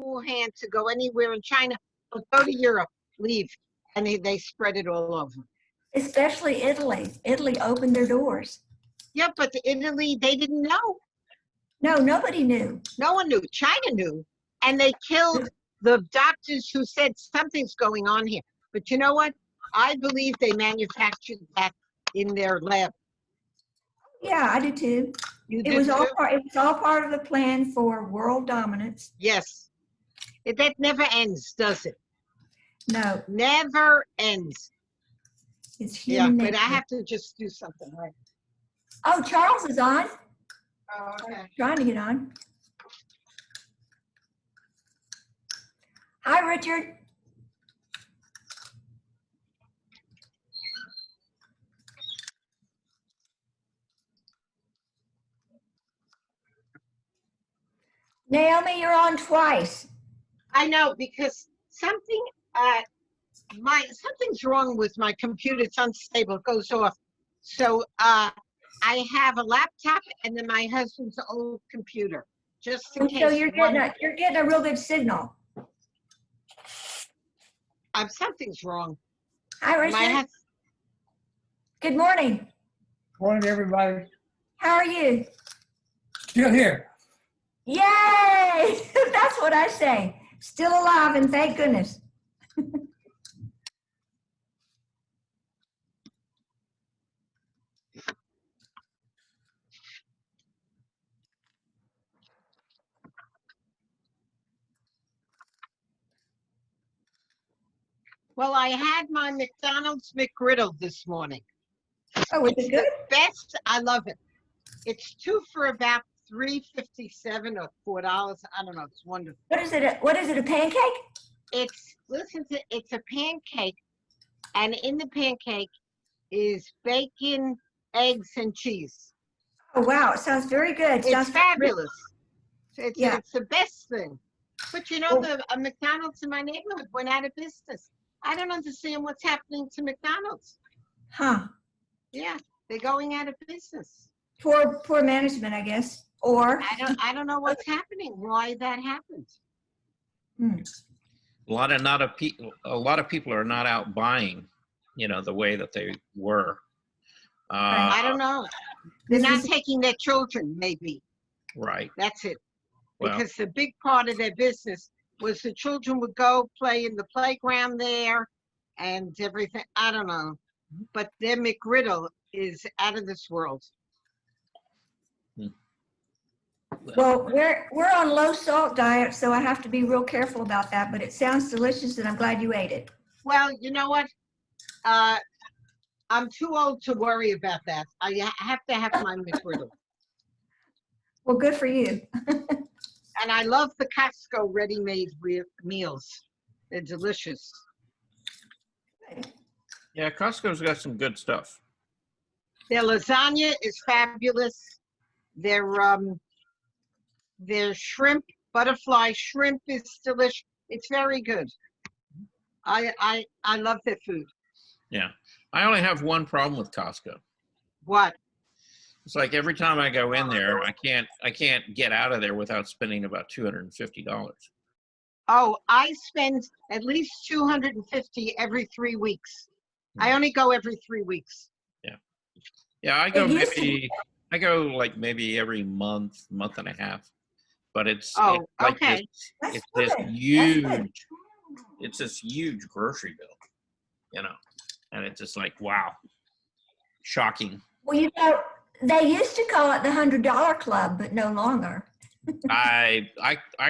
hand to go anywhere in China, but go to Europe, leave. And they spread it all over. Especially Italy. Italy opened their doors. Yeah, but Italy, they didn't know. No, nobody knew. No one knew. China knew. And they killed the doctors who said something's going on here. But you know what? I believe they manufactured that in their lab. Yeah, I do too. You It did was too? all part of the plan for world dominance. Yes. That never ends, does it? No, Never ends. it's human But nature. I have to just do something, right? Oh, Charles is on. Oh, okay. Trying to get on. Hi, Richard. Naomi, you're on twice. I know, because something's wrong with my computer. It's unstable. It goes off. So I have a laptop and then my husband's old computer, just in case. So you're getting a real good signal. Something's wrong. Hi, Richard. Good morning. Morning, everybody. How are you? Still here. Yay! That's what I say. Still alive, and thank goodness. Well, I had my McDonald's McGriddle this morning. Oh, is it good? The best. I love it. It's two for about $3.57 or $4. I don't know. It's wonderful. What is it? What is it? A pancake? It's a pancake, and in the pancake is bacon, eggs, and cheese. Oh wow! It sounds very good. It's fabulous. It's the best thing. But you know, the McDonald's in my neighborhood went out of business. I don't understand what's happening to McDonald's. Huh? Yeah, they're going out of business. Poor management, I guess. Or I don't know what's happening. Why that happened? A lot of people are not out buying, the way that they were. I don't know. They're not taking their children, maybe. Right. That's it. Well, Because the big part of their business was the children would go play in the playground there and everything. I don't know. But their McGriddle is out of this world. well, we're on low salt diet, so I have to be real careful about that. But it sounds delicious, and I'm glad you ate it. Well, you know what? I'm too old to worry about that. I have to have my McGriddle. Well, good for you. And I love the Costco ready-made meals. They're delicious. yeah, Costco's got some good stuff. Their lasagna is fabulous. Their shrimp, butterfly shrimp is delicious. It's very good. I love their food. Yeah. I only have one problem with Costco. What? It's like every time I go in there, I can't get out of there without spending about $250. Oh, I spend at least $250 every 3 weeks. I only go every 3 weeks. Yeah, I go like maybe every month and a half. But it's like okay. it's this huge, it's this huge grocery bill, and it's just like, wow, shocking. Well, they used to call it the $100 Club, but no longer. I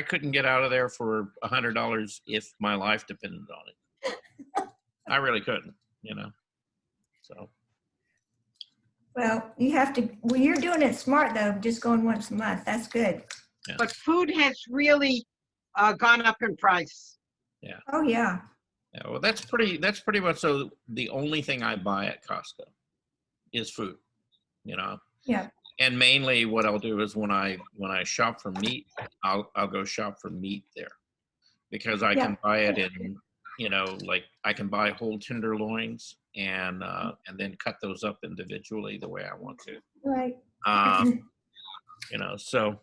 couldn't get out of there for $100 if my life depended on it. I really couldn't, So. Well, you're doing it smart though, just going once a month. That's good. Yeah. But food has really gone up in price. Yeah. Oh yeah. Yeah. Well, that's pretty much so. The only thing I buy at Costco is food, Yeah. And mainly what I'll do is when I shop for meat, I'll go shop for meat there because I can buy it in, like I can buy whole tenderloins and then cut those up individually the way I want to. Right. So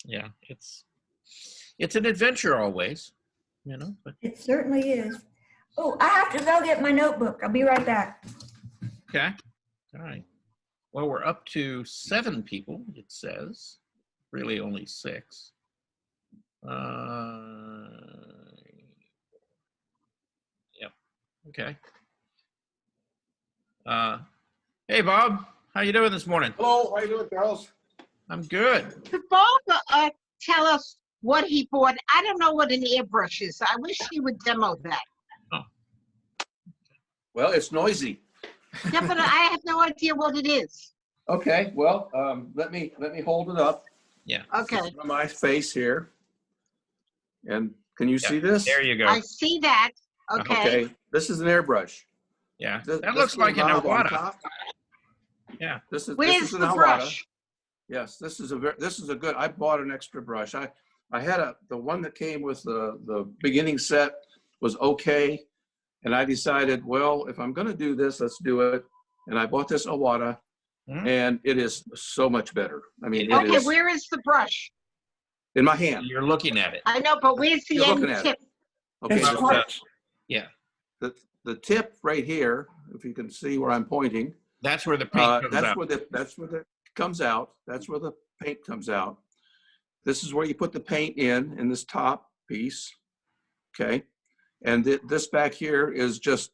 yeah, it's an adventure always, you know, but It certainly is. Oh, I have to go get my notebook. I'll be right back. okay. All right. Well, we're up to 7 people, it says. Really only 6. Yep. Okay. Hey, Bob. How you doing this morning? Hello, how you doing, Charles? I'm good. Could Bob tell us what he bought? I don't know what an airbrush is. I wish he would demo that. Well, it's noisy. Yeah, but I have no idea what it is. Okay, well, let me hold it up. Yeah. Okay, On my face here. And can you see this? There you go. I see that. Okay. This is an airbrush. Yeah. This- That this looks like an little knob on Iwata. top, Yeah. This is Where's an the Iwata. brush? Yes, this is a good. I bought an extra brush. I had the one that came with the beginning set was okay, and I decided, well, if I'm going to do this, let's do it. And I bought this Iwata, Mhm. and it is so much better. I mean, it Okay, is where is the brush? in my hand. You're looking at it. I know, but where's the You're end looking at tip? Okay, It's the- clutch. Yeah. the tip right here, if you can see where I'm pointing, That's where the paint comes that's out. where the comes out. That's where the paint comes out. This is where you put the paint in this top piece. Okay, and this back here is just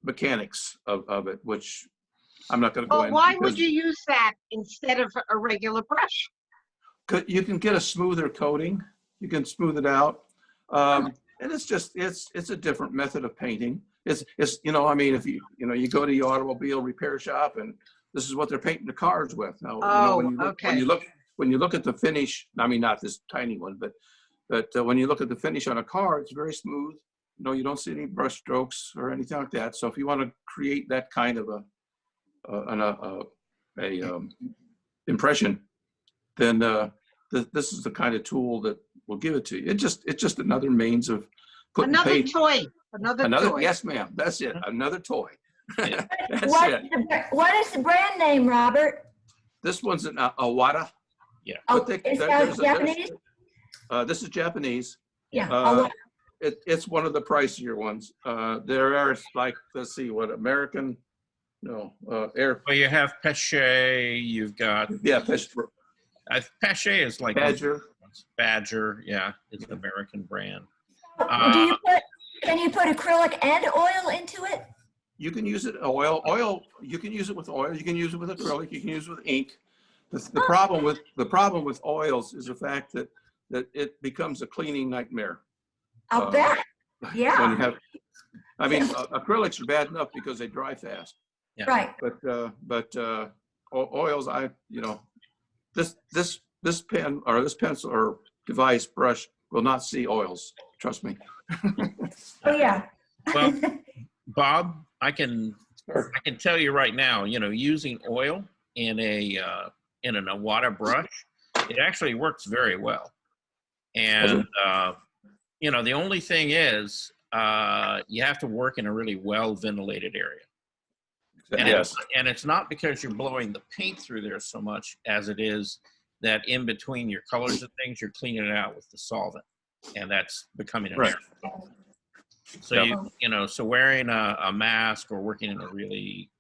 mechanics of it, which I'm not going to go But in. why would because you use that instead of a regular brush? you can get a smoother coating. You can smooth it out. And it's just, it's a different method of painting. It's, I mean, if you go to the automobile repair shop and this is what they're painting the cars with. Now, Oh, when okay. you look at the finish, I mean, not this tiny one, but when you look at the finish on a car, it's very smooth. You don't see any brush strokes or anything like that. So if you want to create that kind of a impression, then this is the kind of tool that will give it to you. It's just another means of putting Another paint. toy, another toy. Yes, ma'am. That's it. Another toy. Yeah. That's What, it. what is the brand name, Robert? This one's an Iwata. Oh, But is there- that there's a- Japanese? This is Japanese. Yeah. Uh, It's one of the pricier ones. There are like, let's see, what American, air, Well, you have Pechet. You've got yeah, Pechet is like Badger. Badger. Yeah, it's an American brand. Can you put acrylic and oil into it? You can use it oil. You can use it with oil. You can use it with acrylic. You can use it with ink. The problem with oils is the fact that it becomes a cleaning nightmare. I'll bet. When Yeah, you have, I mean, acrylics are bad enough because they dry fast. Yeah. right. But oils, this pen or this pencil or device brush will not see oils. Trust me. Oh, yeah. Well, Bob, I can tell you right now, using oil in an Iwata brush, it actually works very well. And the only thing is, you have to work in a really well ventilated area. And Yes. it's not because you're blowing the paint through there so much as it is that in between your colors and things, you're cleaning it out with the solvent, and that's becoming an Right. aerosol. So so wearing a mask or working in a really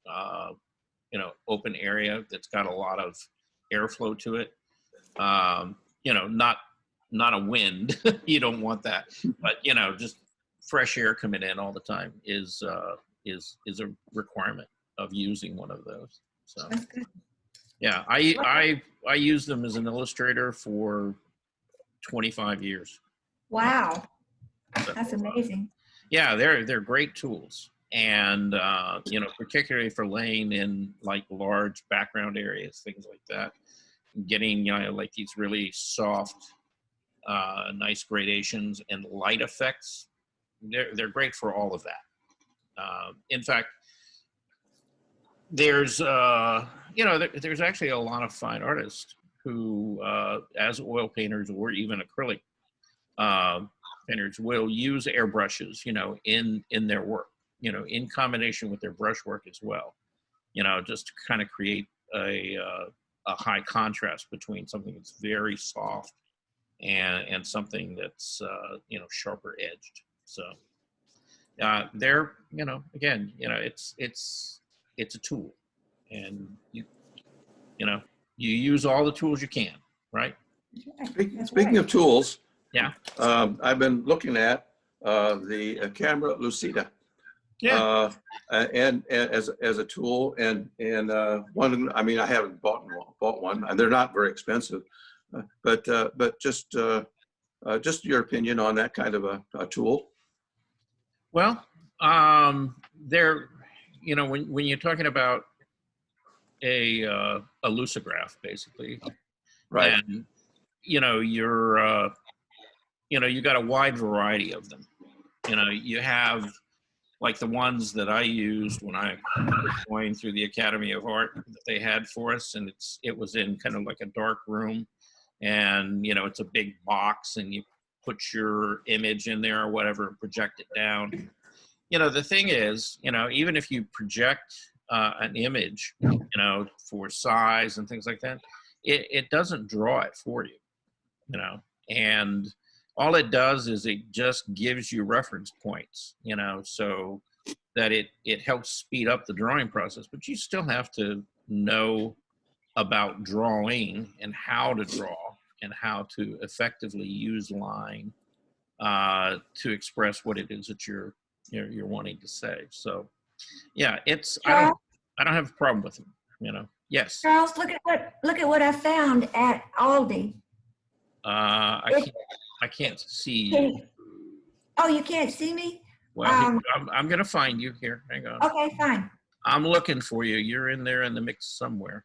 open area that's got a lot of airflow to it, not a wind, you don't want that, but just fresh air coming in all the time is a requirement of using one of those. So That's good. yeah, I use them as an illustrator for 25 years. Wow. That's amazing. Yeah, they're great tools, and particularly for laying in like large background areas, things like that, getting like these really soft, nice gradations and light effects. They're great for all of that. In fact, there's there's actually a lot of fine artists who, as oil painters or even acrylic painters, will use airbrushes, in their work, in combination with their brushwork as well, just to kind of create a high contrast between something that's very soft and something that's you know, sharper edged. So they're, you know, again, you know, it's a tool, and you know, you use all the tools you can, right? That's Speaking right. of tools, Yeah. I've been looking at the camera Lucida. Yeah. And as a tool, and one, I mean, I haven't bought one, and they're not very expensive, but just your opinion on that kind of a tool. Well, there, you know, when you're talking about a lucograph, basically, Right. and you know, you know, you got a wide variety of them. You know, you have like the ones that I used when I was going through the Academy of Art that they had for us, and it was in kind of like a dark room, and you know, it's a big box, and you put your image in there or whatever and project it down. You know, the thing is, you know, even if you project an image, you know, for size and things like that, it doesn't draw it for you, you know, and all it does is it just gives you reference points, you know, so that it helps speed up the drawing process, but you still have to know about drawing and how to draw and how to effectively use line to express what it is that you're wanting to say. So yeah, I don't have a problem with them, you know. Yes. Charles, look at what I found at Aldi. I can't see Can- you. Oh, you can't see me? Well, I'm gonna find you here. Hang on. Okay, fine. I'm looking for you. You're in there in the mix somewhere.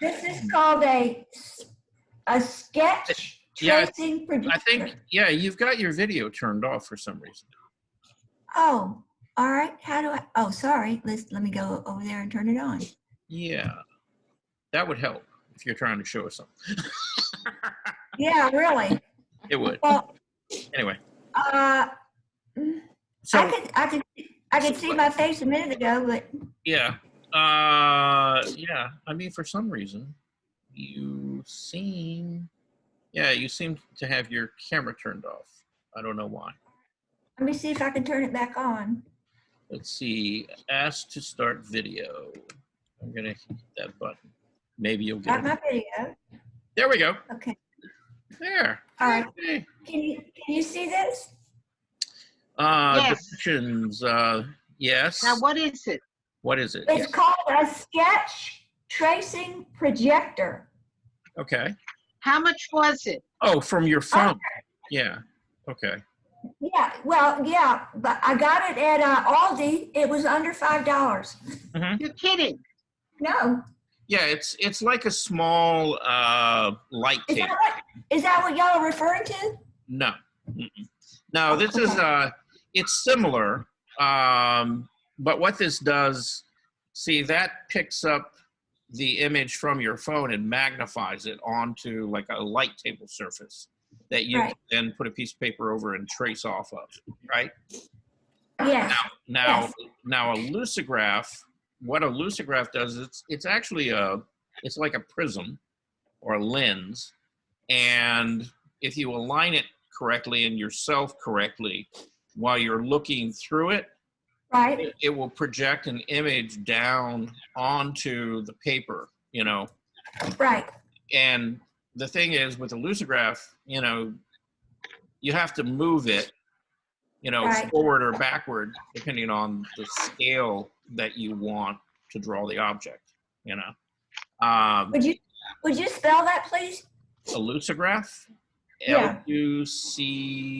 This is called a sketch Yeah, tracing projector. I think, yeah, you've got your video turned off for some reason. Oh, all right. How do I? Oh, sorry. Let me go over there and turn it on. Yeah, that would help if you're trying to show us something. Yeah, really. It would. Well, Anyway, I so could see my face a minute ago, but yeah, yeah. I mean, for some reason, you seem to have your camera turned off. I don't know why. let me see if I can turn it back on. Let's see. Ask to start video. I'm gonna hit that button. Maybe you'll get Got it. my video. There we go. Okay. There. All right. Okay. Can you see this? Yes. Depictions. Yes. Now, what is it? What is it? It's called a sketch tracing projector. Okay. How much was it? Oh, from your phone. Yeah. Okay. Yeah, well, yeah, but I got it at Aldi. It was under $5. You're kidding. No, Yeah, it's like a small light is table. that what y'all are referring to? No. Mm-mm. No, this is it's similar, but what this does, see, that picks up the image from your phone and magnifies it onto like a light table surface that you Right. can then put a piece of paper over and trace off of, right? Yes. Now, Yes. a lucograph, what a lucograph does, it's actually it's like a prism or a lens, and if you align it correctly and yourself correctly while you're looking through it, Right. it will project an image down onto the paper, you know. Right. And the thing is, with a lucograph, you know, you have to move it, you know, Right. forward or backward, depending on the scale that you want to draw the object, you know. Would you spell that, please? A lucograph, Yeah. Lucgraph,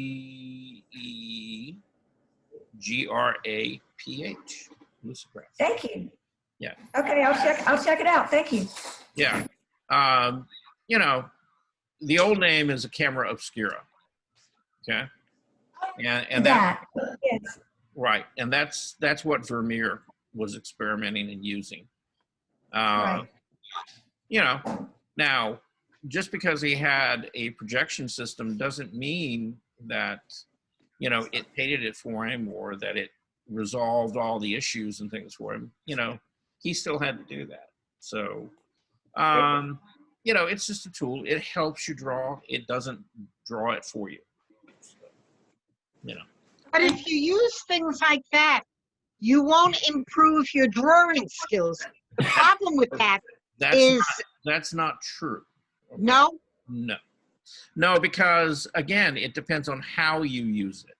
lucograph. Thank you. Yeah. Okay, I'll check it out. Thank you. Yeah. You know, the old name is a camera obscura. Okay. And that, Yes. right. And that's what Vermeer was experimenting and using. Right. You know, now, just because he had a projection system doesn't mean that, you know, it painted it for him or that it resolved all the issues and things for him. You know, he still had to do that. So, you know, it's just a tool. It helps you draw. It doesn't draw it for you. So, you know. But if you use things like that, you won't improve your drawing skills. The problem with that is, That's not true. Okay? no, No, because again, it depends on how you use it.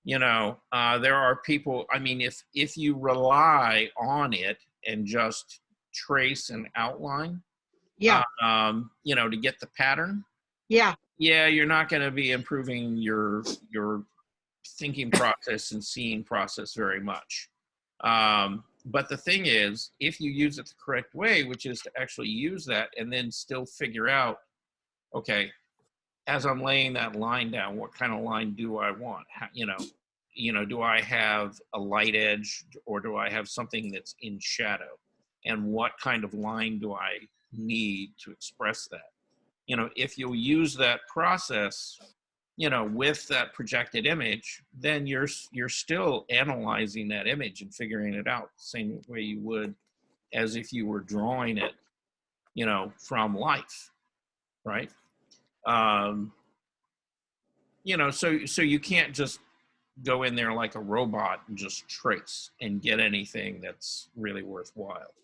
You know, there are people, I mean, if you rely on it and just trace and outline, yeah, you know, to get the pattern, yeah, you're not going to be improving your thinking process and seeing process very much. But the thing is, if you use it the correct way, which is to actually use that and then still figure out, okay, as I'm laying that line down, what kind of line do I want? How, you know, do I have a light edge or do I have something that's in shadow? And what kind of line do I need to express that? You know, if you'll use that process, you know, with that projected image, then you're still analyzing that image and figuring it out the same way you would as if you were drawing it, you know, from life, right? You know, so you can't just go in there like a robot and just trace and get anything that's really worthwhile.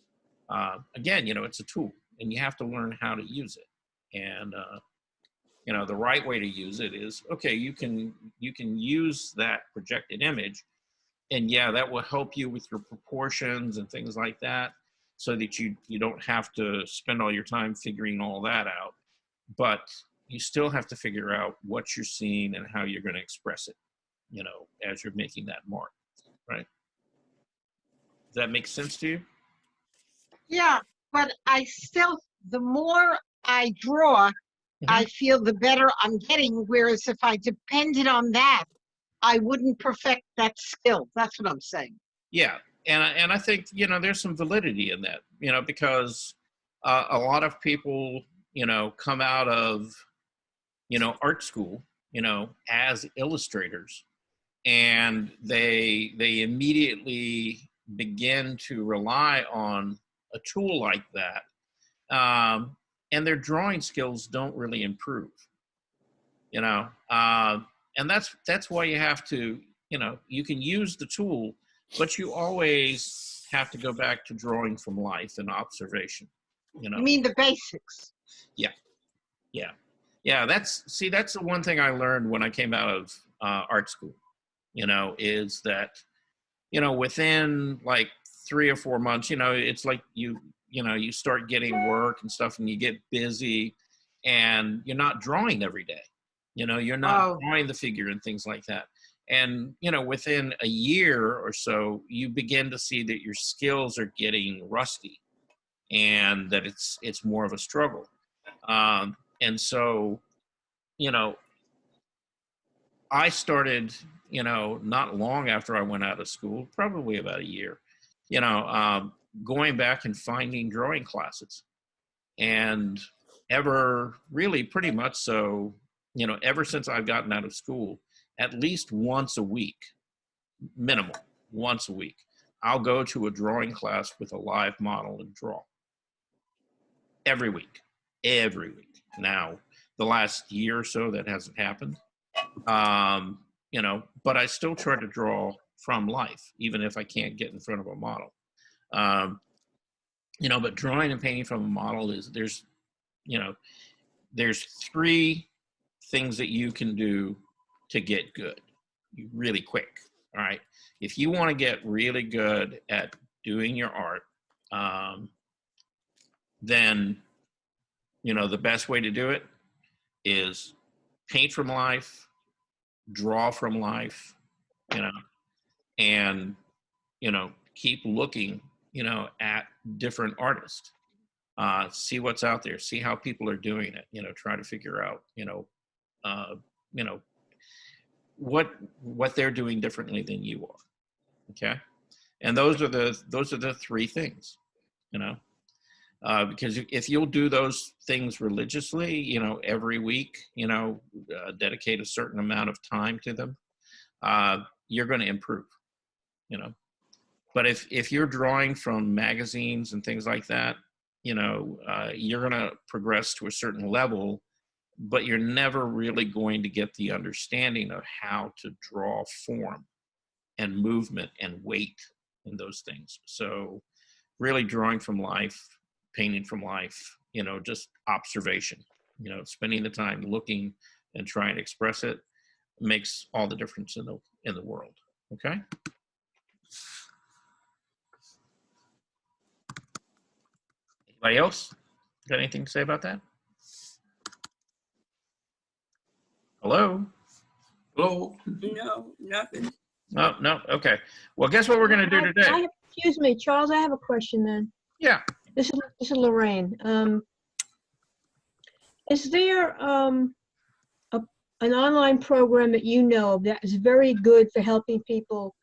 Again, you know, it's a tool and you have to learn how to use it. And, you know, the right way to use it is, okay, you can use that projected image and yeah, that will help you with your proportions and things like that so that you don't have to spend all your time figuring all that out. But you still have to figure out what you're seeing and how you're going to express it, you know, as you're making that mark, right? Does that make sense to you? yeah. But I still, the more I draw, I feel the better I'm getting. Whereas if I depended on that, I wouldn't perfect that skill. That's what I'm saying. Yeah, and I think, you know, there's some validity in that, you know, because a lot of people, you know, come out of, you know, art school, you know, as illustrators, and they immediately begin to rely on a tool like that, and their drawing skills don't really improve, you know, and that's why you have to, you know, you can use the tool, but you always have to go back to drawing from life and observation, you know. You mean the basics? Yeah, that's the one thing I learned when I came out of art school, you know, is that, you know, within like 3 or 4 months, you know, it's like you know, you start getting work and stuff and you get busy and you're not drawing every day. You know, you're not drawing the figure and things like that. And, you know, within a year or so, you begin to see that your skills are getting rusty and that it's more of a struggle. And so, you know, I started, you know, not long after I went out of school, probably about a year, you know, going back and finding drawing classes. And really pretty much so, you know, ever since I've gotten out of school, at least once a week, minimum, once a week, I'll go to a drawing class with a live model and draw. Every week. Now, the last year or so, that hasn't happened. You know, but I still try to draw from life, even if I can't get in front of a model. You know, but drawing and painting from a model there's 3 things that you can do to get good really quick. All right. If you want to get really good at doing your art, then, you know, the best way to do it is paint from life, draw from life, you know, and, you know, keep looking, you know, at different artists, see what's out there, see how people are doing it, you know, try to figure out, you know, what they're doing differently than you are. Okay. And those are the 3 things, you know, because if you'll do those things religiously, you know, every week, you know, dedicate a certain amount of time to them, you're going to improve, you know. But if you're drawing from magazines and things like that, you're going to progress to a certain level, but you're never really going to get the understanding of how to draw form and movement and weight and those things. So really drawing from life, painting from life, just observation, spending the time looking and trying to express it makes all the difference in the world. Okay. Anybody else got anything to say about that? Hello? Hello? No, nothing. No. Okay. Well, guess what we're going to do today? Excuse me, Charles, I have a question then. Yeah. This is Lorraine. Is there an online program that you know of that is very good for helping people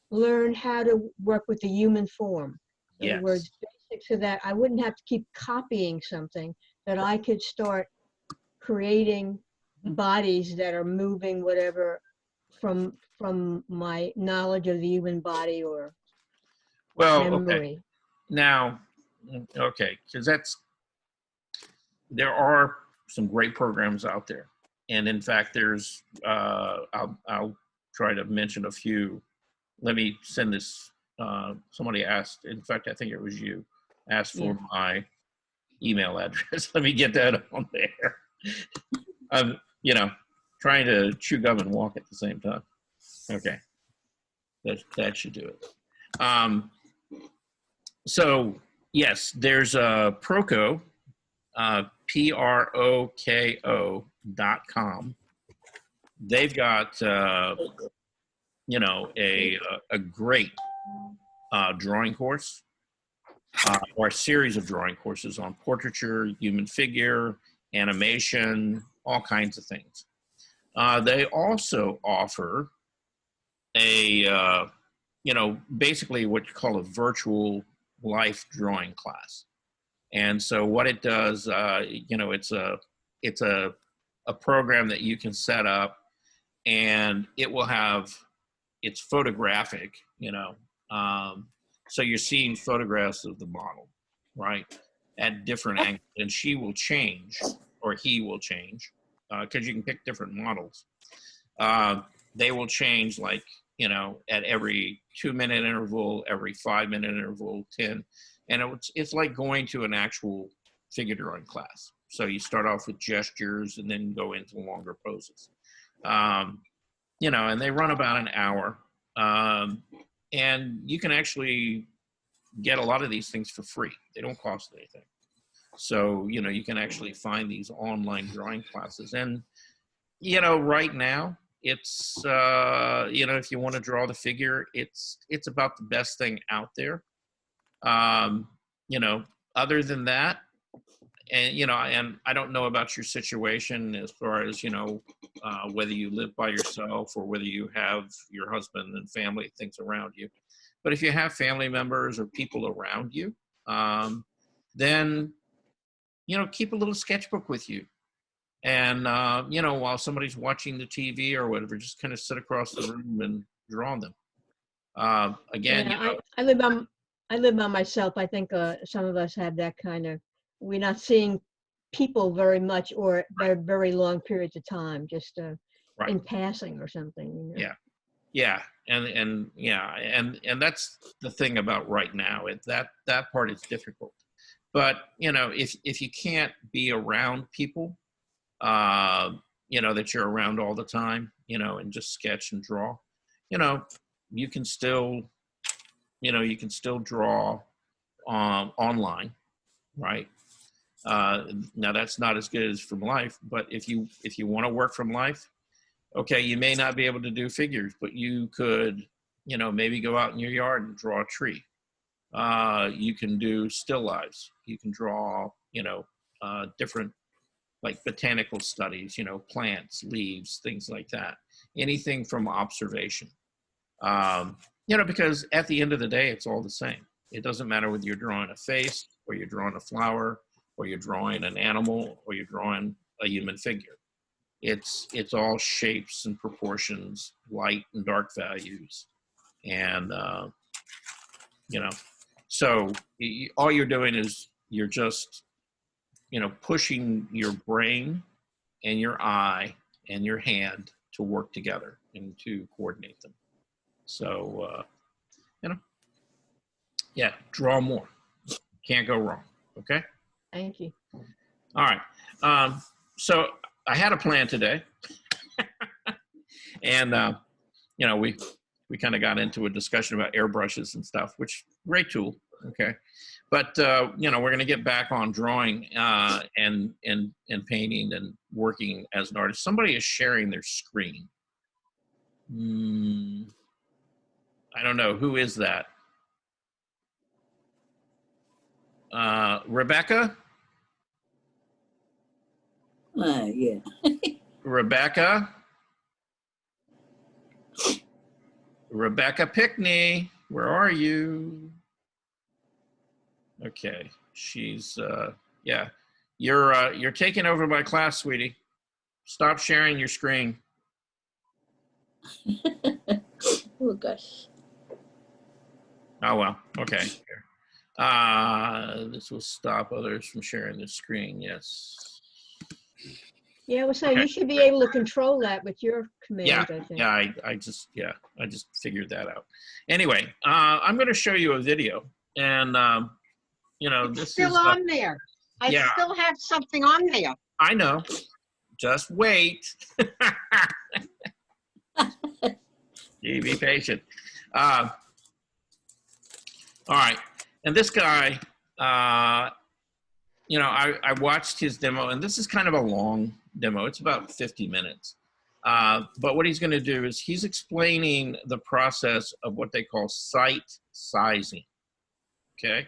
learn how to work with the human form? In Yes. other words, basic so that I wouldn't have to keep copying something, that I could start creating bodies that are moving whatever from my knowledge of the human body or Well, okay. memory. Now, okay, because there are some great programs out there. And in fact, there's, I'll try to mention a few. Let me send this, somebody asked, in fact, I think it was you, asked for my email address. Let me get that on there. I'm, trying to chew gum and walk at the same time. Okay, that should do it. So yes, there's a Proko, PROKO.com. They've got a great drawing course, or a series of drawing courses on portraiture, human figure, animation, all kinds of things. They also offer a, basically what you call a virtual life drawing class. And so what it does, it's a program that you can set up, and it will have, it's photographic, so you're seeing photographs of the model, right, at different angles, and she will change, or he will change, because you can pick different models. They will change, like, at every 2-minute interval, every 5-minute interval, 10. And it's like going to an actual figure drawing class. So you start off with gestures and then go into longer poses. And they run about an hour. And you can actually get a lot of these things for free. They don't cost anything. So, you can actually find these online drawing classes. And, right now, it's, if you want to draw the figure, it's about the best thing out there. Other than that, and, and I don't know about your situation as far as, whether you live by yourself or whether you have your husband and family, things around you. But if you have family members or people around you, then, keep a little sketchbook with you. And, while somebody's watching the TV or whatever, just kind of sit across the room and draw them. Again, Yeah, I live by myself. I think some of us have that kind of, we're not seeing people very much or very long periods of time, just right. in passing or something. Yeah. And that's the thing about right now. That part is difficult. But, if you can't be around people, that you're around all the time, and just sketch and draw, you can still draw online, right? Now that's not as good as from life, but if you want to work from life, okay, you may not be able to do figures, but you could, maybe go out in your yard and draw a tree. You can do still lifes. You can draw, different, like botanical studies, plants, leaves, things like that. Anything from observation. Because at the end of the day, it's all the same. It doesn't matter whether you're drawing a face, or you're drawing a flower, or you're drawing an animal, or you're drawing a human figure. It's all shapes and proportions, light and dark values. And, so all you're doing is you're just, pushing your brain and your eye and your hand to work together and to coordinate them. So, yeah, draw more. Can't go wrong. Okay. Thank you. All right. So I had a plan today, and we kind of got into a discussion about airbrushes and stuff, which great tool. Okay, but we're going to get back on drawing and painting and working as an artist. Somebody is sharing their screen. I don't know who is that. Rebecca. Yeah. Rebecca Pickney, where are you? Okay, she's yeah. You're taking over my class, sweetie. Stop sharing your screen. Oh gosh. Oh well, okay. This will stop others from sharing the screen. Yes. Yeah, I was saying Okay. you should be able to control that with your commands, I think. Yeah, I just figured that out. Anyway, I'm going to show you a video, and It's this still is on there. I yeah. still have something on there. I know. Just wait. You be patient. All right, and this guy, I watched his demo, and this is kind of a long demo. It's about 50 minutes. But what he's going to do is he's explaining the process of what they call sight sizing. Okay.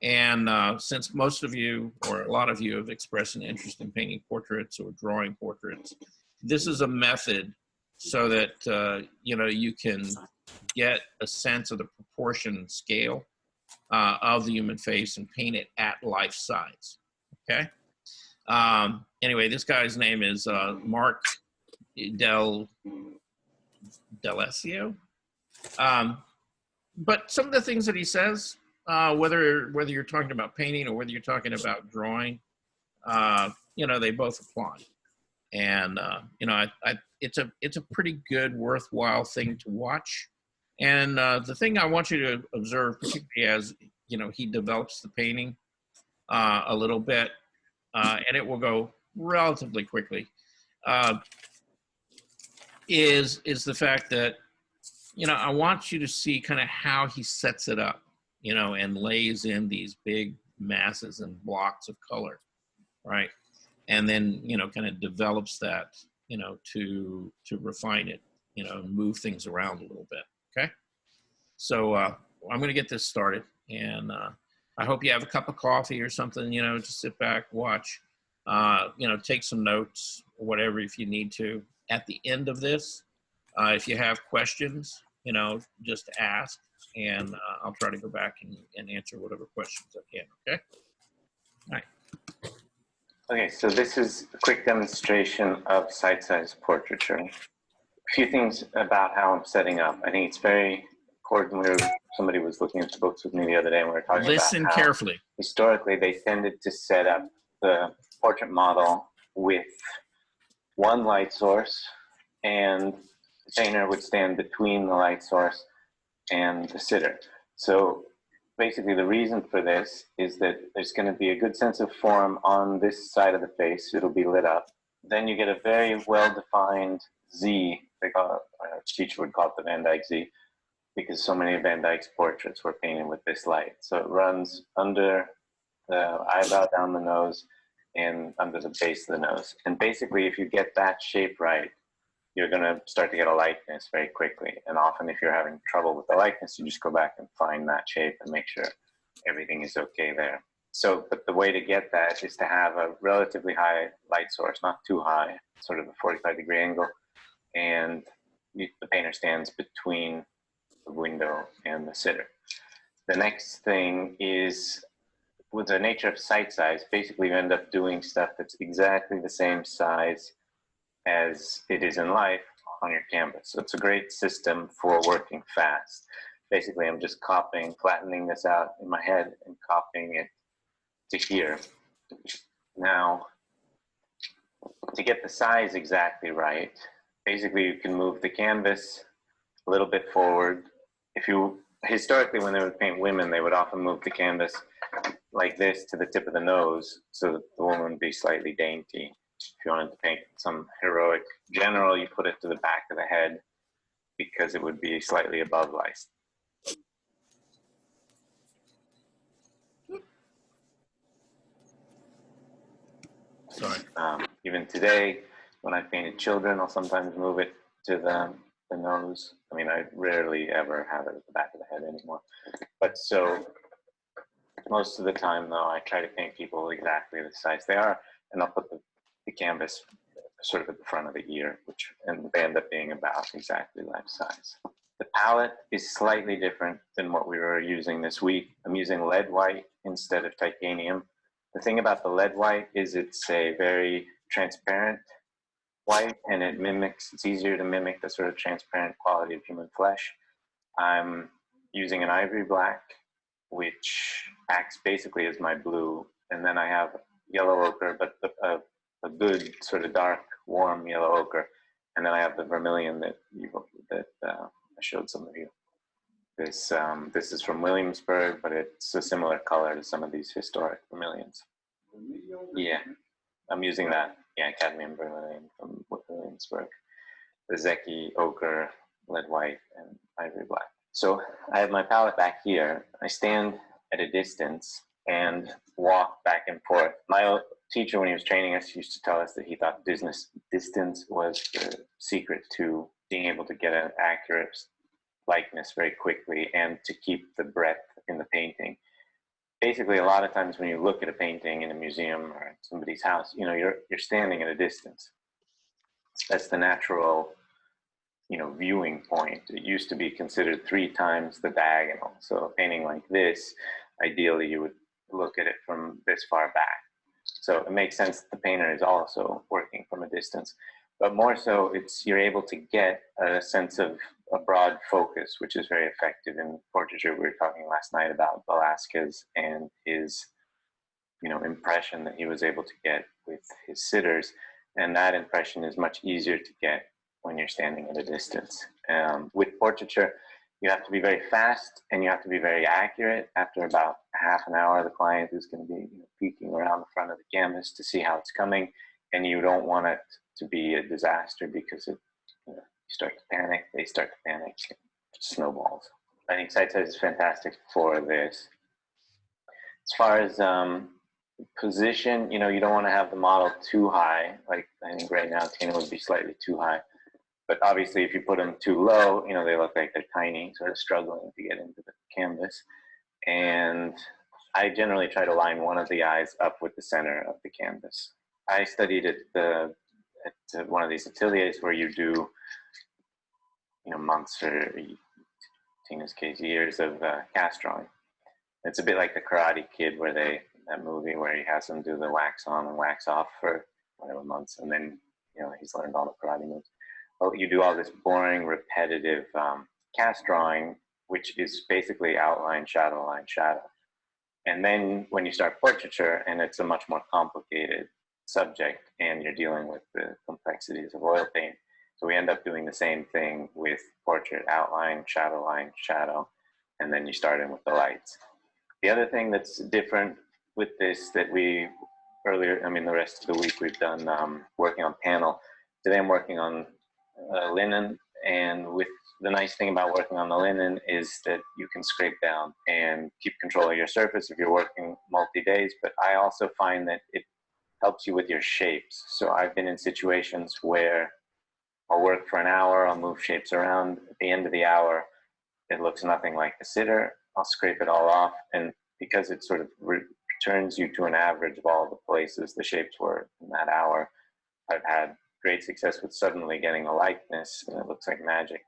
And since most of you, or a lot of you, have expressed an interest in painting portraits or drawing portraits, this is a method so that, you can get a sense of the proportion and scale of the human face and paint it at life size. Okay. Anyway, this guy's name is Mark D'Alessio. But some of the things that he says, whether you're talking about painting or whether you're talking about drawing, they both apply. And it's a pretty good, worthwhile thing to watch. And the thing I want you to observe, particularly as he develops the painting a little bit, and it will go relatively quickly, is the fact that I want you to see kind of how he sets it up, and lays in these big masses and blocks of color, right? And then kind of develops that to refine it, and move things around a little bit. Okay, so I'm going to get this started, and I hope you have a cup of coffee or something, just sit back, watch, take some notes or whatever if you need to. At the end of this, if you have questions, just ask, and I'll try to go back and answer whatever questions I can, okay? All right. Okay, so this is a quick demonstration of sight-size portraiture. A few things about how I'm setting up. I think it's very important. Somebody was looking at the books with me the other day, and we were talking Listen about how carefully. historically they tended to set up the portrait model with one light source, and the painter would stand between the light source and the sitter. So basically the reason for this is that there's going to be a good sense of form on this side of the face. It'll be lit up. Then you get a very well-defined Z. They call it, our teacher would call it the Van Dyck Z, because so many of Van Dyck's portraits were painted with this light. So it runs under the eyebrow, down the nose, and under the base of the nose. And basically, if you get that shape right, you're going to start to get a likeness very quickly. And often if you're having trouble with the likeness, you just go back and find that shape and make sure everything is okay there. So, but the way to get that is to have a relatively high light source, not too high, sort of a 45-degree angle. And the painter stands between the window and the sitter. The next thing is, with the nature of sight size, basically you end up doing stuff that's exactly the same size as it is in life on your canvas. So it's a great system for working fast. Basically, I'm just flattening this out in my head and copying it to here. Now, to get the size exactly right, basically you can move the canvas a little bit forward. If you, historically when they would paint women, they would often move the canvas like this to the tip of the nose so that the woman would be slightly dainty. If you wanted to paint some heroic general, you put it to the back of the head because it would be slightly above lice. Sorry. Even today, when I painted children, I'll sometimes move it to the nose. I mean, I rarely ever have it at the back of the head anymore. But so most of the time, though, I try to paint people exactly the size they are, and I'll put the canvas sort of at the front of the ear, and they end up being about exactly life size. The palette is slightly different than what we were using this week. I'm using lead white instead of titanium. The thing about the lead white is it's a very transparent white, and it's easier to mimic the sort of transparent quality of human flesh. I'm using an ivory black, which acts basically as my blue, and then I have yellow ochre, but a good sort of dark, warm yellow ochre, and then I have the vermilion that I showed some of you. This is from Williamsburg, but it's a similar color to some of these historic vermilions. Yeah, I'm using that. Yeah, cadmium vermilion from Williamsburg. The Zeki ochre, lead white, and ivory black. So I have my palette back here. I stand at a distance and walk back and forth. My teacher, when he was training us, used to tell us that he thought distance was the secret to being able to get an accurate likeness very quickly and to keep the breadth in the painting. Basically, a lot of times when you look at a painting in a museum or at somebody's house, you know, you're standing at a distance. That's the natural, you know, viewing point. It used to be considered 3 times the diagonal. So a painting like this, ideally you would look at it from this far back. So it makes sense that the painter is also working from a distance. But more so, you're able to get a sense of a broad focus, which is very effective in portraiture. We were talking last night about Velázquez and his, you know, impression that he was able to get with his sitters, and that impression is much easier to get when you're standing at a distance. With portraiture, you have to be very fast and you have to be very accurate. After about half an hour, the client is going to be, you know, peeking around the front of the canvas to see how it's coming, and you don't want it to be a disaster because you start to panic, they start to panic, it snowballs. I think side size is fantastic for this. As far as position, you know, you don't want to have the model too high. Like I think right now Tina would be slightly too high. But obviously if you put them too low, you know, they look like they're tiny, sort of struggling to get into the canvas. And I generally try to line one of the eyes up with the center of the canvas. I studied at one of these ateliers where you do, you know, months or Tina's case, years of cast drawing. It's a bit like the Karate Kid where that movie where he has them do the wax on and wax off for whatever months, and then, you know, he's learned all the karate moves. Well, you do all this boring, repetitive cast drawing, which is basically outline, shadow, line, shadow. And then when you start portraiture, and it's a much more complicated subject, and you're dealing with the complexities of oil paint. So we end up doing the same thing with portrait: outline, shadow, and then you start in with the lights. The other thing that's different with this that the rest of the week we've done working on panel. Today I'm working on linen, and with the nice thing about working on the linen is that you can scrape down and keep control of your surface if you're working multi-days, but I also find that it helps you with your shapes. So I've been in situations where I'll work for an hour, I'll move shapes around. At the end of the hour, it looks nothing like the sitter. I'll scrape it all off, and because it sort of returns you to an average of all the places the shapes were in that hour, I've had great success with suddenly getting a likeness, and it looks like magic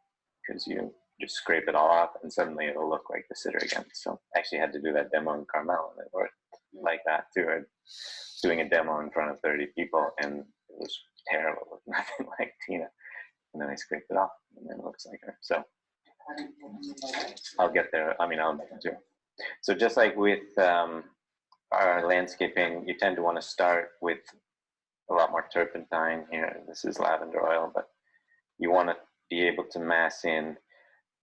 because you just scrape it all off and suddenly it'll look like the sitter again. So I actually had to do that demo in Carmel, and it worked like that too. I was doing a demo in front of 30 people and it was terrible. It looked nothing like Tina. And then I scraped it off and then it looks like her. So I'll get there. I mean, I'll do it. So just like with are landscaping, you tend to want to start with a lot more turpentine here. This is lavender oil, but you want to be able to mass in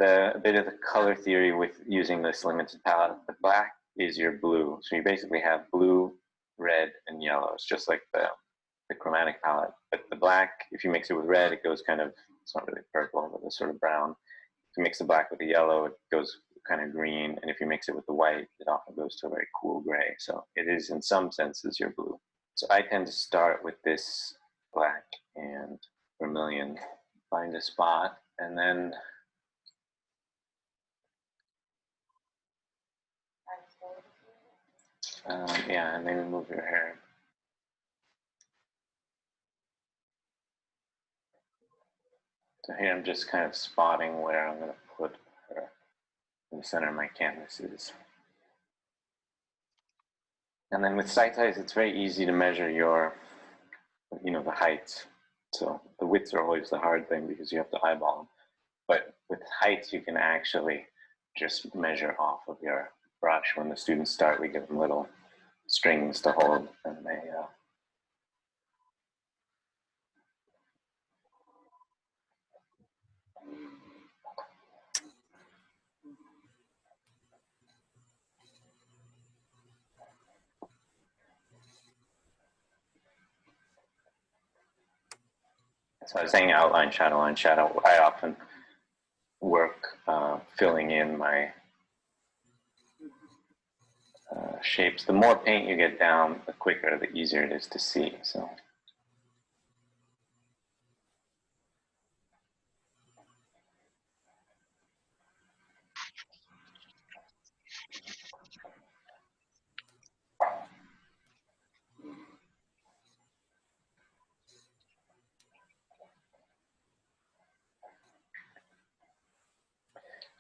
a bit of the color theory with using this limited palette. The black is your blue. So you basically have blue, red, and yellow. It's just like the chromatic palette. But the black, if you mix it with red, it goes kind of, it's not really purple, but it's sort of brown. If you mix the black with the yellow, it goes kind of green. And if you mix it with the white, it often goes to a very cool gray. So it is, in some senses, your blue. So I tend to start with this black and vermilion, find a spot, and then yeah, and maybe move your hair. So here I'm just kind of spotting where I'm going to put her in the center of my canvases. And then with site size, it's very easy to measure your, the heights. So the widths are always the hard thing because you have to eyeball them. But with heights, you can actually just measure off of your brush. When the students start, we give them little strings to hold, and they so I was saying outline, shadow, line, shadow. I often work filling in my shapes. The more paint you get down, the quicker, the easier it is to see. So.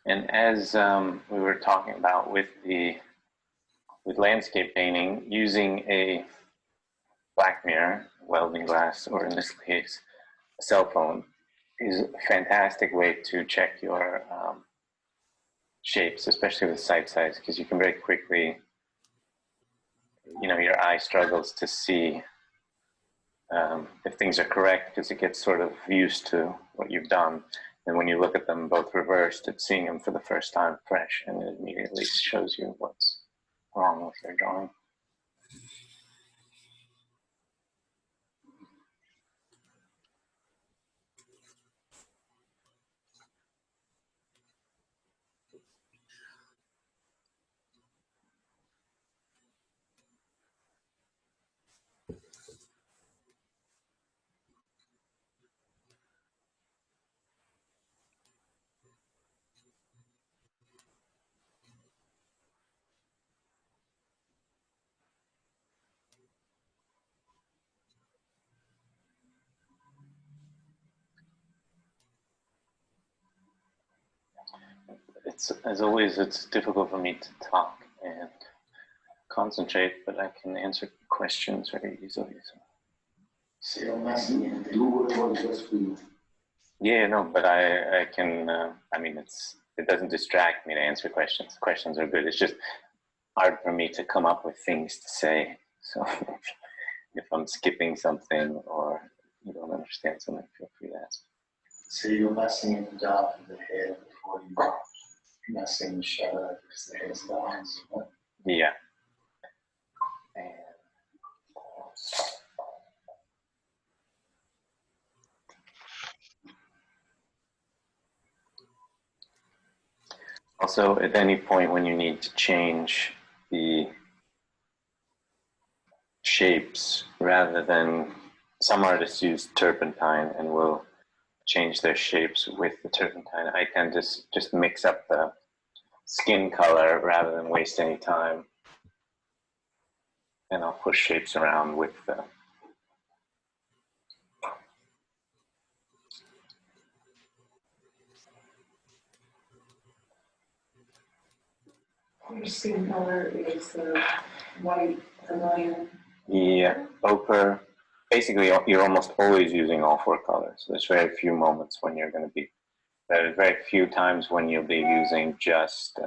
And as we were talking about with landscape painting, using a black mirror, welding glass, or in this case, a cell phone, is a fantastic way to check your shapes, especially with site size, because you can very quickly, your eye struggles to see if things are correct because it gets sort of used to what you've done. And when you look at them both reversed, it's seeing them for the first time fresh, and it immediately shows you what's wrong with your drawing. As always, it's difficult for me to talk and concentrate, but I can answer questions very easily. So. Yeah, no, but I can, it doesn't distract me to answer questions. Questions are good. It's just hard for me to come up with things to say. So if I'm skipping something or you don't understand something, feel free to ask. So you're messing in the dark of the head before you messing in the shadow because the head's dark. Yeah. Also, at any point when you need to change the shapes, rather than some artists use turpentine and will change their shapes with the turpentine, I tend to just mix up the skin color rather than waste any time. And I'll push shapes around with the Your skin color is white, vermilion. Yeah, ochre. Basically, you're almost always using all four colors. There's very few moments when you're going to be, there's very few times when you'll be using just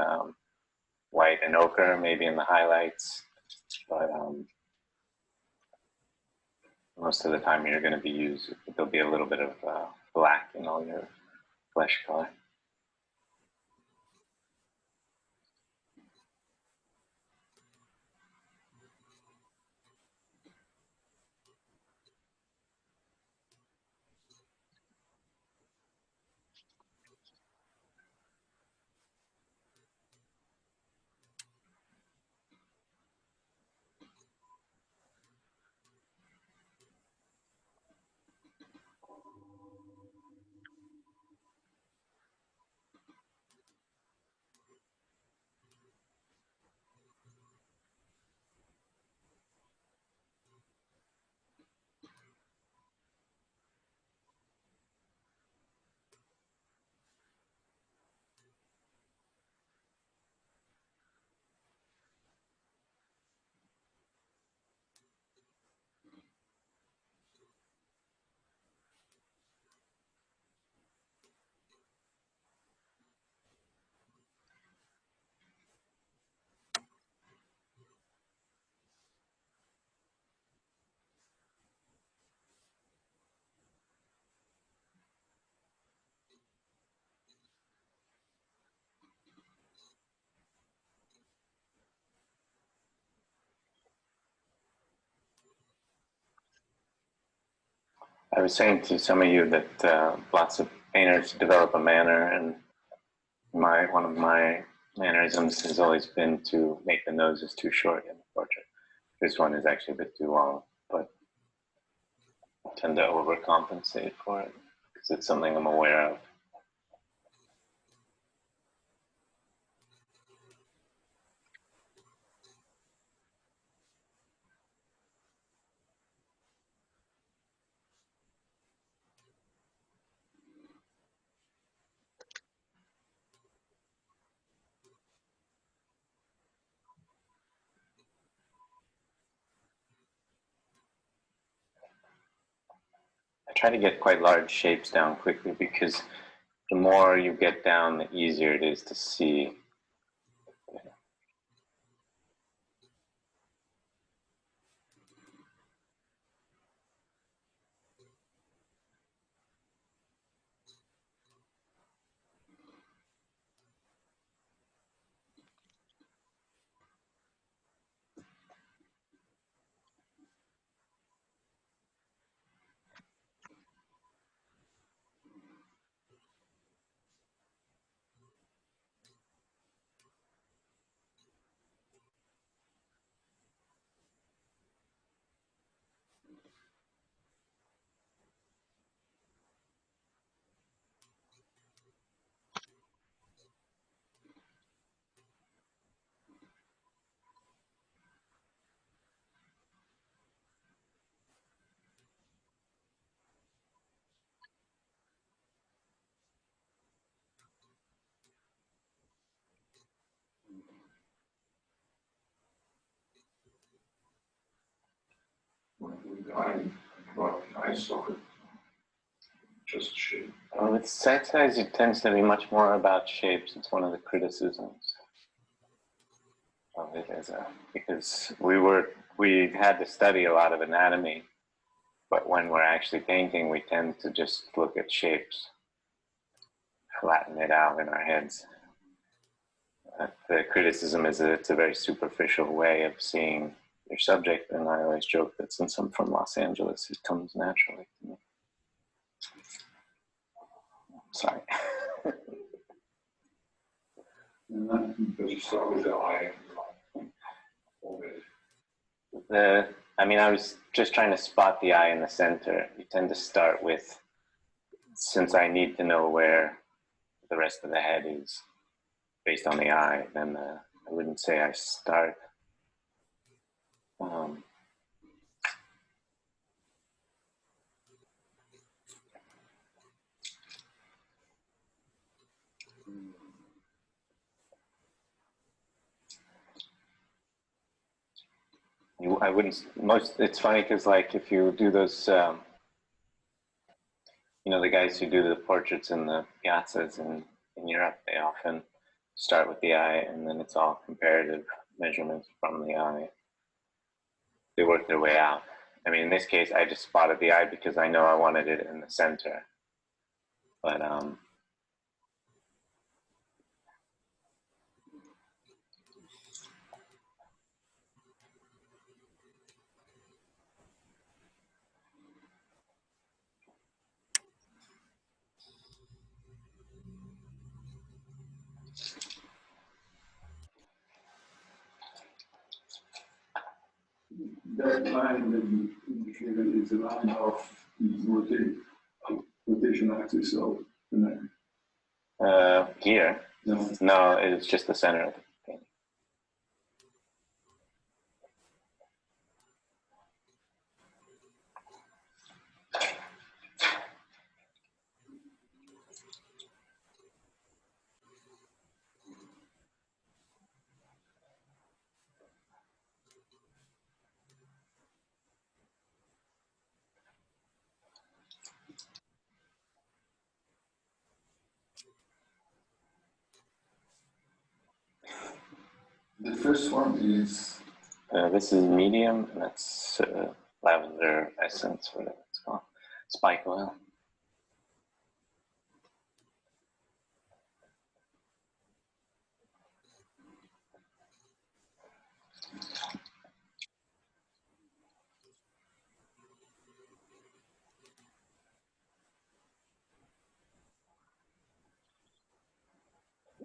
white and ochre, maybe in the highlights. but most of the time you're going to be used, there'll be a little bit of black in all your flesh color. I was saying to some of you that lots of painters develop a manner, and one of my mannerisms has always been to make the noses too short in the portrait. This one is actually a bit too long, but I tend to overcompensate for it because it's something I'm aware of. I try to get quite large shapes down quickly because the more you get down, the easier it is to see. With set size, it tends to be much more about shapes. It's one of the criticisms of it because we had to study a lot of anatomy, but when we're actually painting, we tend to just look at shapes, flatten it out in our heads. The criticism is that it's a very superficial way of seeing your subject, and I always joke that since I'm from Los Angeles, it comes naturally to me. Sorry. I was just trying to spot the eye in the center. You tend to start with, since I need to know where the rest of the head is based on the eye, then I wouldn't say I start. I wouldn't, it's funny because like if you do those, the guys who do the portraits in the piazzas in Europe, they often start with the eye and then it's all comparative measurements from the eye. they work their way out. I mean, in this case, I just spotted the eye because I know I wanted it in the center. But That line that you indicated is the line of rotation axis of the neck. here, No. no, it's just the center of the painting. The first one is This is medium, and that's lavender essence, whatever it's called, spike oil.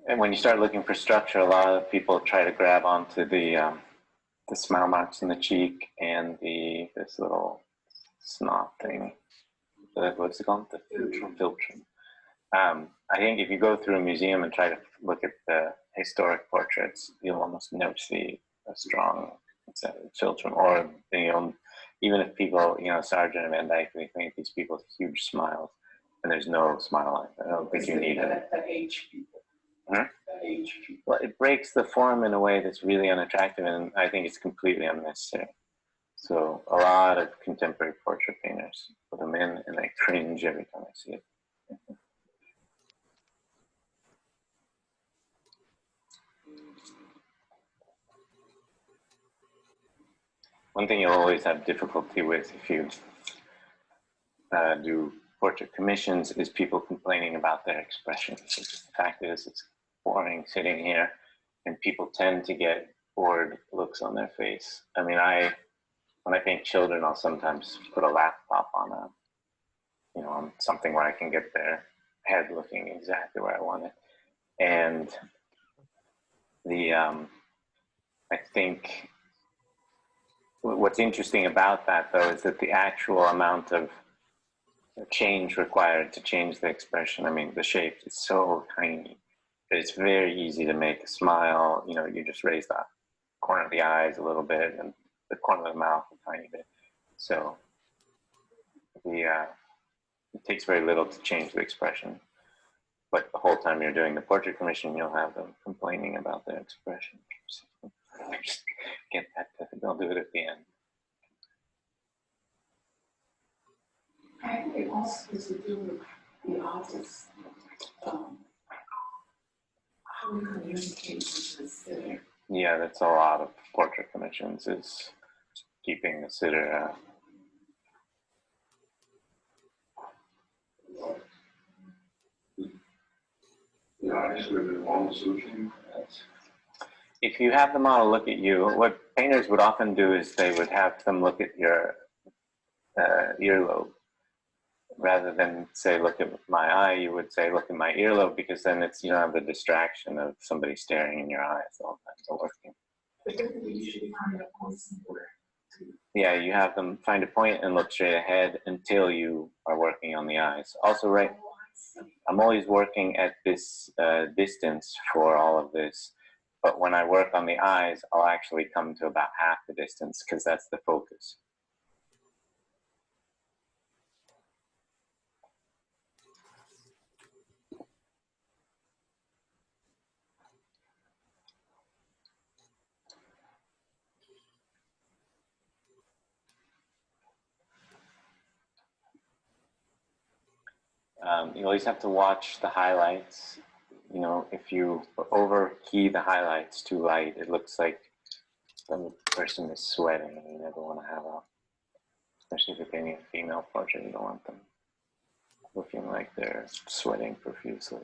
And when you start looking for structure, a lot of people try to grab onto the smile marks in the cheek and this little snot thing. What's it called? The philtrum. I think if you go through a museum and try to look at the historic portraits, you'll almost never see a strong philtrum. Or even if people, Sargent and Van Dyke, they paint these people with huge smiles, and there's no smile line. I don't think you need it. That age people. Huh? That age people. Well, it breaks the form in a way that's really unattractive, and I think it's completely unnecessary. So a lot of contemporary portrait painters put them in, and I cringe every time I see it. One thing you'll always have difficulty with if you do portrait commissions is people complaining about their expression. The fact is, it's boring sitting here, and people tend to get bored looks on their face. I mean, when I paint children, I'll sometimes put a laptop on on something where I can get their head looking exactly where I want it. And I think what's interesting about that, though, is that the actual amount of change required to change the expression, I mean, the shape is so tiny that it's very easy to make a smile. You just raise the corner of the eyes a little bit and the corner of the mouth a tiny bit. So it takes very little to change the expression. But the whole time you're doing the portrait commission, you'll have them complaining about their expression. Just get that, they'll do it at the end. I think it also has to do with the artist. How we communicate with the sitter. Yeah, that's a lot of portrait commissions, is keeping the sitter. If you have the model look at you, what painters would often do is they would have them look at your earlobe. Rather than say, look at my eye, you would say, look at my earlobe, because then you don't have the distraction of somebody staring in your eyes all the time. So working. But then we usually find a point somewhere. Yeah, you have them find a point and look straight ahead until you are working on the eyes. Also, right, I'm always working at this distance for all of this, but when I work on the eyes, I'll actually come to about half the distance because that's the focus. You always have to watch the highlights. If you over key the highlights too light, it looks like the person is sweating, and you never want to have a, especially if you're painting a female portrait, you don't want them looking like they're sweating profusely.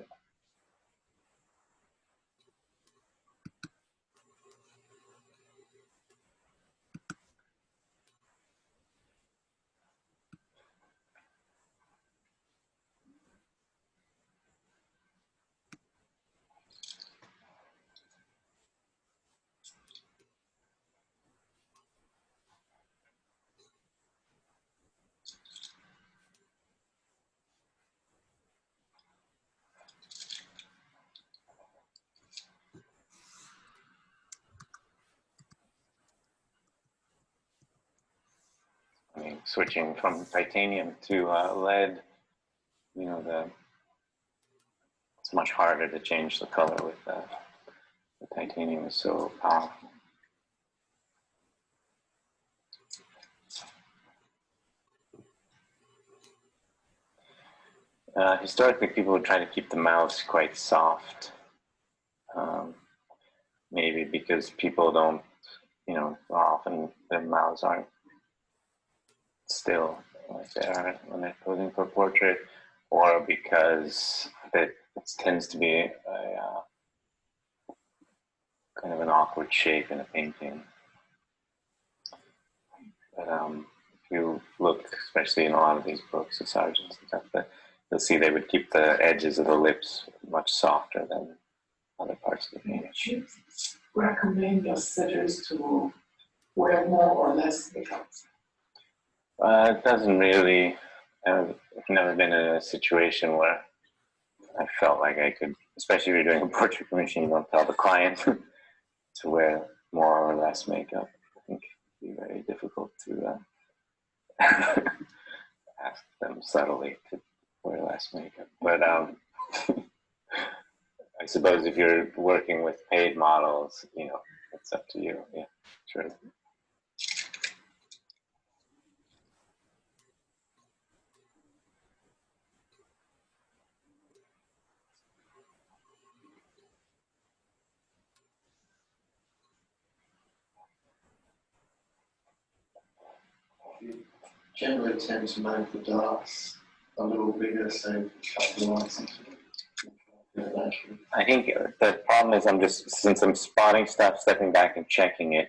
I mean, switching from titanium to lead, you know, it's much harder to change the color with the titanium is so powerful. Historically, people would try to keep the mouths quite soft, maybe because people don't, you know, often their mouths aren't still like they are when they're posing for a portrait, or because it tends to be a kind of an awkward shape in a painting. But if you look, especially in a lot of these books, the Sargents and stuff, you'll see they would keep the edges of the lips much softer than other parts of the painting. Would you recommend your sitters to wear more or less makeup? It doesn't really. I've never been in a situation where I felt like I could, especially if you're doing a portrait commission, you don't tell the client to wear more or less makeup. I think it'd be very difficult to ask them subtly to wear less makeup. But I suppose if you're working with paid models, you know, it's up to you. Yeah, sure. You generally tend to make the darks a little bigger, so cut the lights into it. I think the problem is since I'm spotting stuff, stepping back and checking it,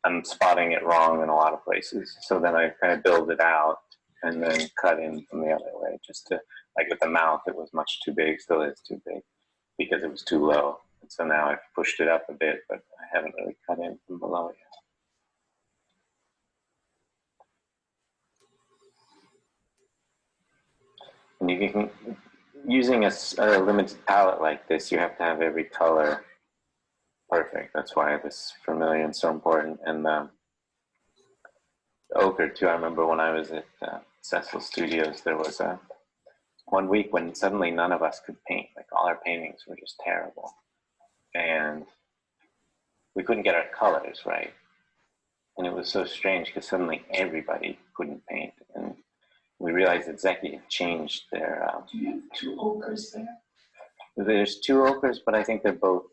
I'm spotting it wrong in a lot of places. So then I kind of build it out and then cut in from the other way, just to, like with the mouth, it was much too big, still is too big, because it was too low. And so now I've pushed it up a bit, but I haven't really cut in from below yet. And you can, using a limited palette like this, you have to have every color perfect. That's why this vermilion is so important. And the ochre too. I remember when I was at Cecil Studios, there was one week when suddenly none of us could paint. Like all our paintings were just terrible, and we couldn't get our colors right. And it was so strange because suddenly everybody couldn't paint, and we realized that Zeki had changed their. Do you have two ochres there? There's two ochres, but I think they're both.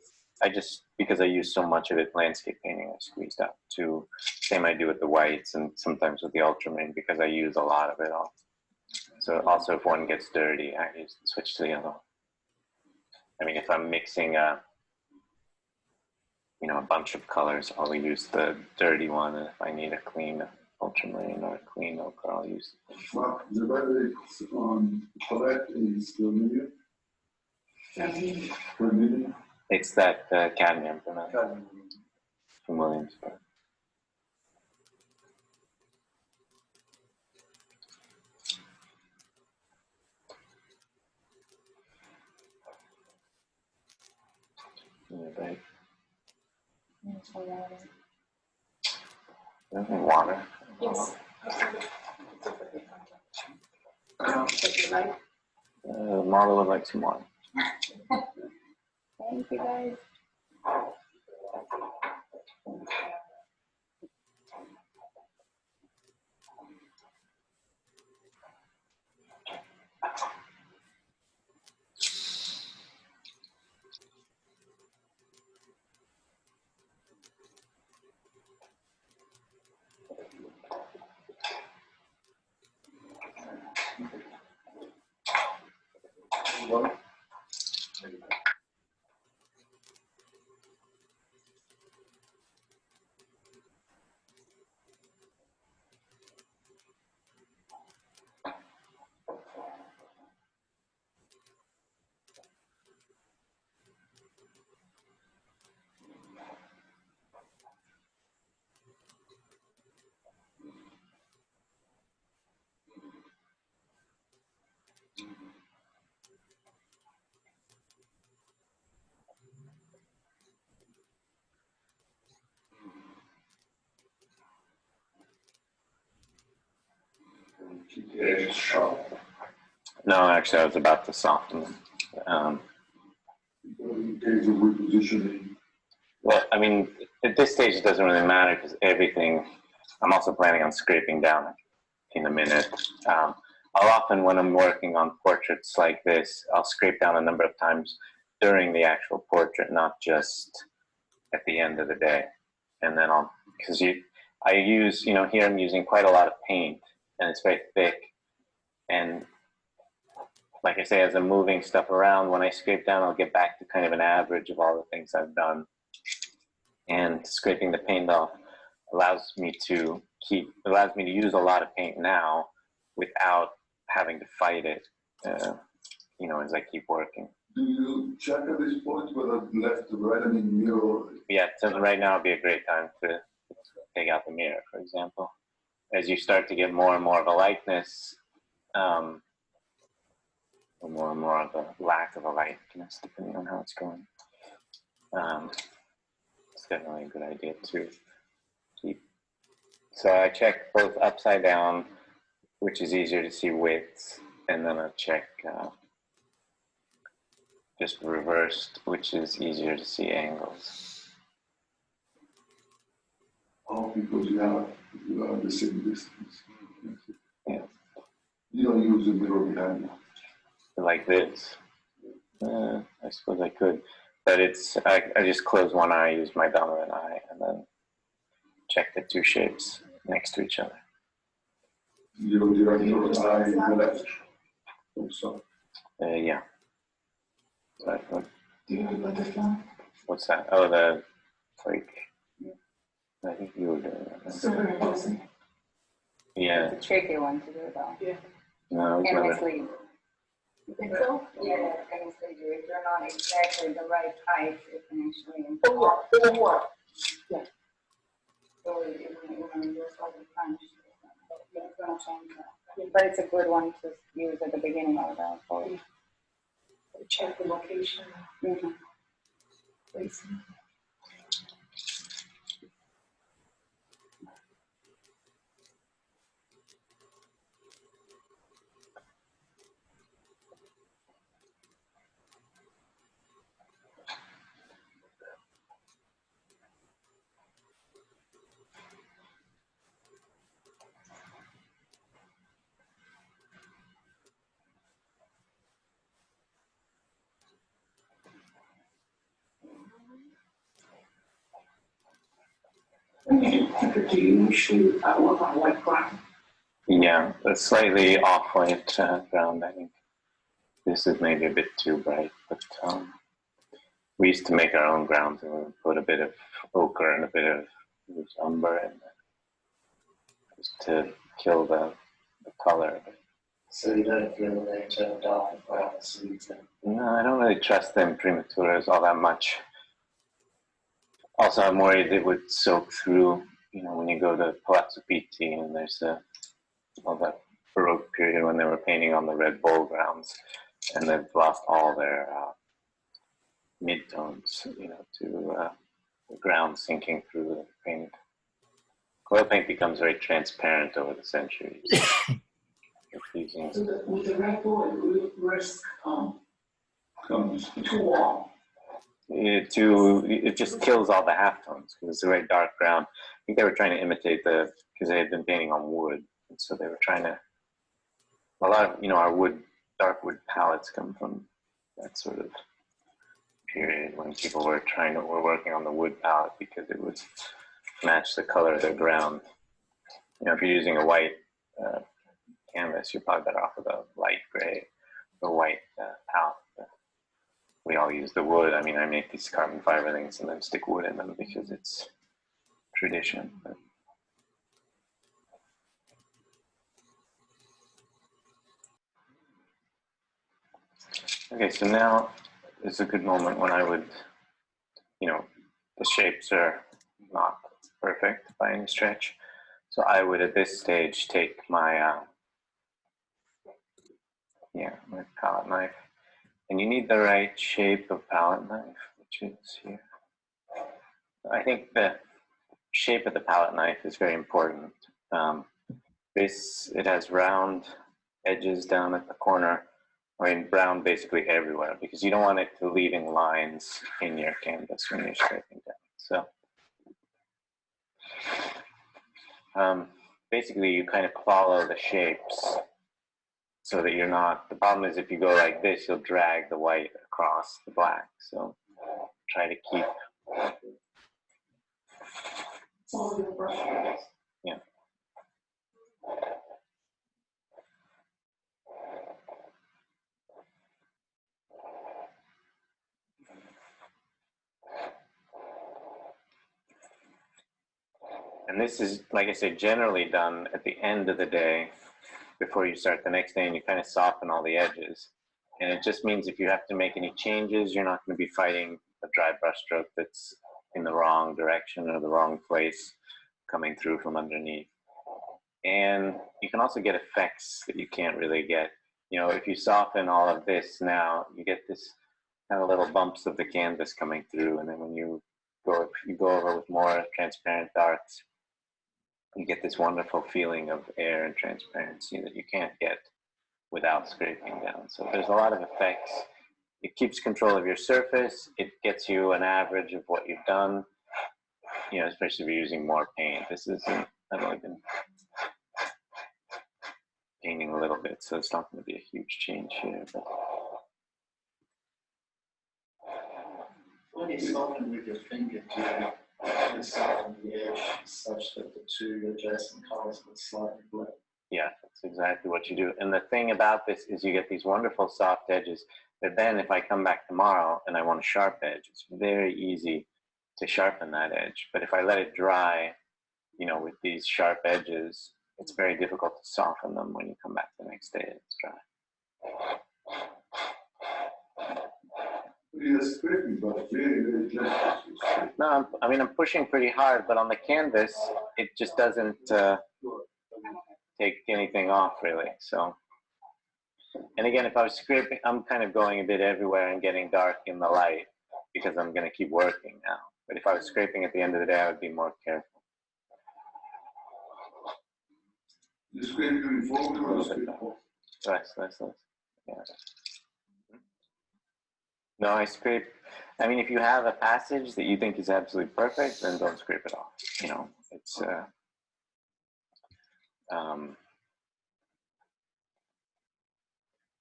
Because I use so much of it, landscape painting, I squeezed out two. Same I do with the whites and sometimes with the ultramarine because I use a lot of it all. So also if one gets dirty, I switch to the other. I mean, if I'm mixing a bunch of colors, I'll use the dirty one, and if I need a clean ultramarine or a clean ochre, I'll use it. Mark, the red palette is vermilion. Vermilion. It's that cadmium from Williamsburg. Right. Water. Yes. Model would like some water. Thank you, guys. Keep the edges sharp. No, actually, I was about to soften them. In case of repositioning. Well, I mean, at this stage, it doesn't really matter because everything, I'm also planning on scraping down in a minute. I'll often, when I'm working on portraits like this, I'll scrape down a number of times during the actual portrait, not just at the end of the day. And then because I use, here I'm using quite a lot of paint and it's very thick. And like I say, as I'm moving stuff around, when I scrape down, I'll get back to kind of an average of all the things I've done. And scraping the paint off allows me to use a lot of paint now without having to fight it, as I keep working. Do you check at this point whether left to right and in mirror? Yeah, so right now would be a great time to take out the mirror, for example. As you start to get more and more of a likeness, or more and more of a lack of a likeness, depending on how it's going. It's definitely a good idea to keep. So I check both upside down, which is easier to see widths, and then I check just reversed, which is easier to see angles. Oh, because you are the same distance. Yeah. You don't use the mirror behind you. Like this. I suppose I could, but I just close one eye, use my dominant eye, and then check the two shapes next to each other. Your director eye in the left. Also. Yeah. Do you have a butterfly? What's that? Oh, I think you were doing that. Super interesting. Yeah. It's a tricky one to do though. Yeah. No, And mislead. You think so? Yeah, and mislead you. If you're not exactly the right height, it can actually. For what? Yeah. So even just like a punch, it's gonna change that. But it's a good one to use at the beginning of the photo. Check the location. Mm-hmm. Please. Do you usually work on white ground? Yeah, a slightly off-white ground, I think. This is maybe a bit too bright, but we used to make our own grounds and we would put a bit of ochre and a bit of umber in there just to kill the color. So you don't feel they turn dark and brown so you can... No, I don't really trust the imprimaturs all that much. Also, I'm worried it would soak through, when you go to Palazzo Pitti and there's all that Baroque period when they were painting on the Red Bull grounds and they've lost all their midtones, to the ground sinking through the paint. Oil paint becomes very transparent over the centuries. Confusing. So with the Red Bull, it risk Comes. too warm. It just kills all the halftones because it's a very dark ground. I think they were trying to imitate because they had been painting on wood, and so they were trying to. A lot of our dark wood palettes come from that sort of period when people were working on the wood palette because it would match the color of their ground. If you're using a white canvas, you're probably better off with a light gray or white palette. we all use the wood. I mean, I make these carbon fiber things and then stick wood in them because it's tradition. But okay, so now is a good moment when I would, you know, the shapes are not perfect by any stretch. So I would at this stage take my, my palette knife. And you need the right shape of palette knife, which is here. I think the shape of the palette knife is very important. It has round edges down at the corner. I mean, brown basically everywhere, because you don't want it to leaving lines in your canvas when you're scraping down. So basically you kind of follow the shapes so that you're not, the problem is if you go like this, you'll drag the white across the black. So try to keep, yeah. And this is, like I said, generally done at the end of the day before you start the next day, and you kind of soften all the edges. And it just means if you have to make any changes, you're not going to be fighting a dry brush stroke that's in the wrong direction or the wrong place coming through from underneath. And you can also get effects that you can't really get. You know, if you soften all of this now, you get this kind of little bumps of the canvas coming through. And then when you go over with more transparent darks, you get this wonderful feeling of air and transparency that you can't get without scraping down. So there's a lot of effects. It keeps control of your surface. It gets you an average of what you've done, you know, especially if you're using more paint. This isn't, I've only been painting a little bit, so it's not going to be a huge change here. But when you soften with your finger, do you soften the edge such that the two adjacent colors would slightly blend? yeah, that's exactly what you do. And the thing about this is you get these wonderful soft edges, but then if I come back tomorrow and I want a sharp edge, it's very easy to sharpen that edge. But if I let it dry, you know, with these sharp edges, it's very difficult to soften them when you come back the next day and it's dry. No, I mean, I'm pushing pretty hard, but on the canvas, it just doesn't take anything off really. So, and again, if I was scraping, I'm kind of going a bit everywhere and getting dark in the light because I'm going to keep working now. But if I was scraping at the end of the day, I would be more careful. You scrape going forward or scrape off? Less. Yeah. No, I scrape. I mean, if you have a passage that you think is absolutely perfect, then don't scrape it off. You know, it's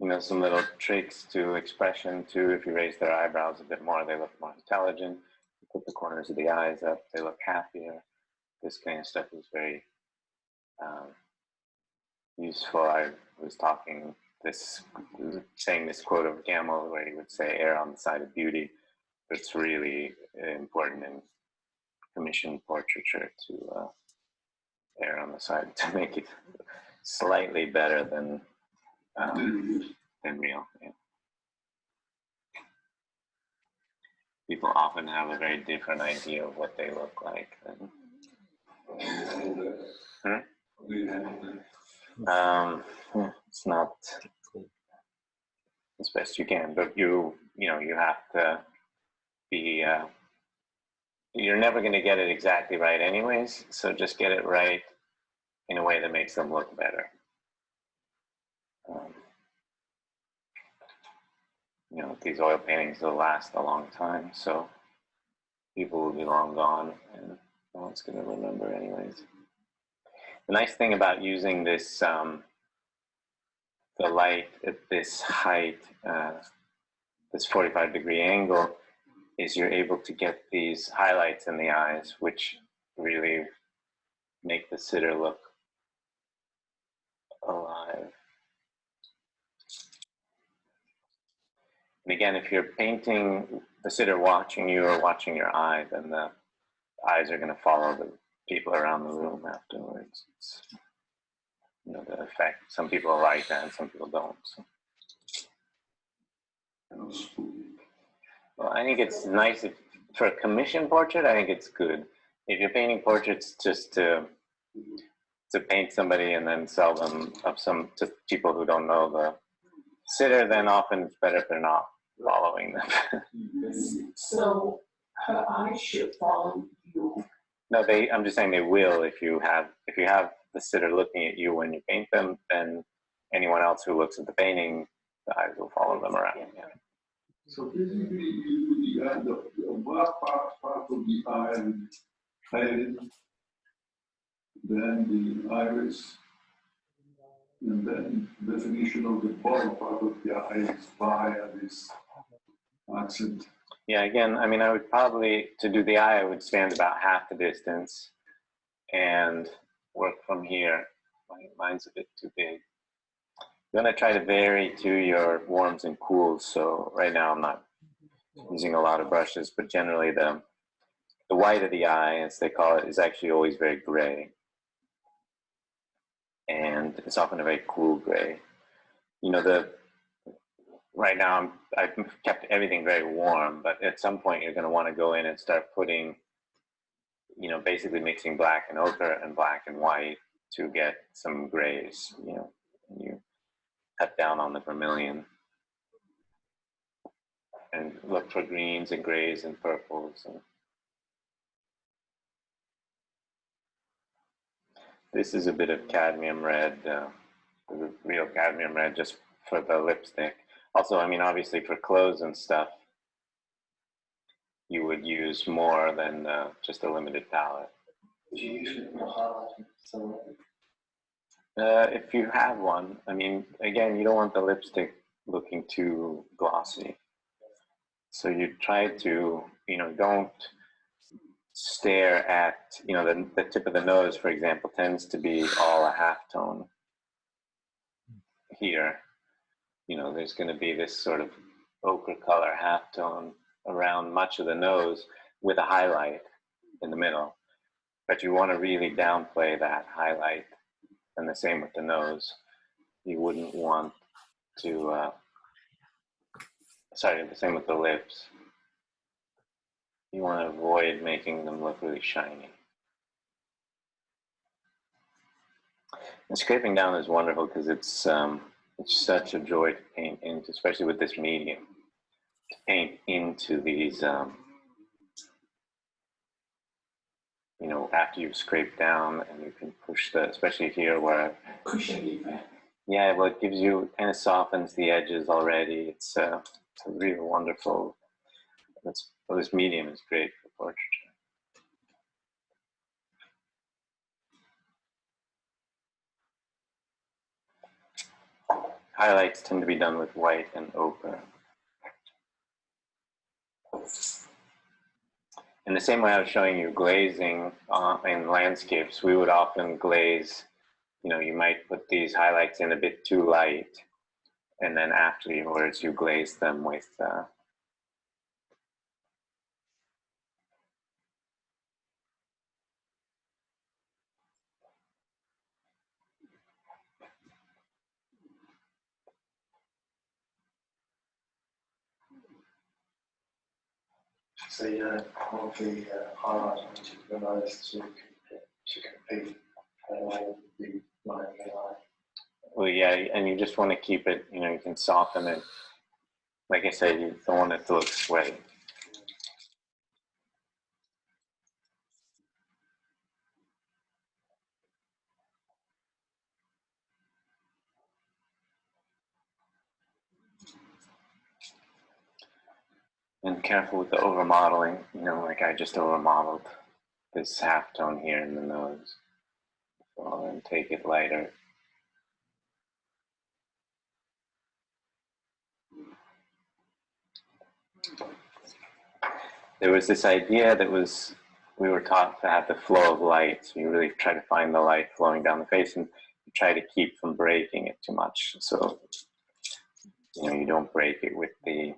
you know, some little tricks to expression too. If you raise their eyebrows a bit more, they look more intelligent. You put the corners of the eyes up, they look happier. This kind of stuff is very useful. I was saying this quote of Gamel where he would say, "Err on the side of beauty." It's really important in commissioned portraiture to err on the side to make it slightly better than real. Yeah. People often have a very different idea of what they look like. It's not as best you can, but you have to be. You're never going to get it exactly right, anyways. So just get it right in a way that makes them look better. You know, these oil paintings will last a long time, so people will be long gone, and no one's going to remember, anyways. The nice thing about using this, the light at this height, this 45-degree angle, is you're able to get these highlights in the eyes, which really make the sitter look alive. And again, if you're painting the sitter watching you or watching your eye, then the eyes are going to follow the people around the room afterwards. It's, you know, the effect. Some people like that and some people don't. So. Well, I think it's nice if, for a commission portrait, I think it's good. If you're painting portraits just to paint somebody and then sell them to people who don't know the sitter, then often it's better if they're not following them. So her eyes should follow you. No, I'm just saying they will if you have the sitter looking at you when you paint them, then anyone else who looks at the painting, the eyes will follow them around. Yeah. So basically, you do the black part of the eye and eyelid, then the iris, and then definition of the bottom part of the eye is via this accent. Yeah, again, I mean, I would probably, to do the eye, I would stand about half the distance and work from here. Mine's a bit too big. You want to try to vary to your warms and cools. So right now I'm not using a lot of brushes, but generally the white of the eye, as they call it, is actually always very gray. And it's often a very cool gray. You know, right now I've kept everything very warm, but at some point you're going to want to go in and start putting, you know, basically mixing black and ochre and black and white to get some grays, you know, and you cut down on the vermilion and look for greens and grays and purples. And this is a bit of cadmium red, real cadmium red, just for the lipstick. Also, I mean, obviously for clothes and stuff, you would use more than just a limited palette. Do you usually put highlighting somewhere? If you have one, I mean, again, you don't want the lipstick looking too glossy. So you try to, you know, don't stare at, you know, the tip of the nose, for example, tends to be all a half tone. Here, you know, there's going to be this sort of ochre color half tone around much of the nose with a highlight in the middle. But you want to really downplay that highlight. And the same with the nose. You wouldn't want to, the same with the lips. You want to avoid making them look really shiny. And scraping down is wonderful because it's such a joy to paint into, especially with this medium, to paint into these, you know, after you've scraped down and you can push especially here where, Cushion effect. yeah, well, it gives you, kind of softens the edges already. It's a really wonderful, this medium is great for portraiture. Highlights tend to be done with white and ochre. In the same way I was showing you glazing in landscapes, we would often glaze, you know, you might put these highlights in a bit too light, and then afterwards you glaze them with So you don't want the highlight onto the nose to compete with the line of the eye. well, yeah, and you just want to keep it, you know, you can soften it. Like I said, you don't want it to look sweaty. And careful with the over modeling, you know, like I just over modeled this half tone here in the nose. So then take it lighter. There was this idea that we were taught to have the flow of light. So you really try to find the light flowing down the face and you try to keep from breaking it too much. So, you know, you don't break it with the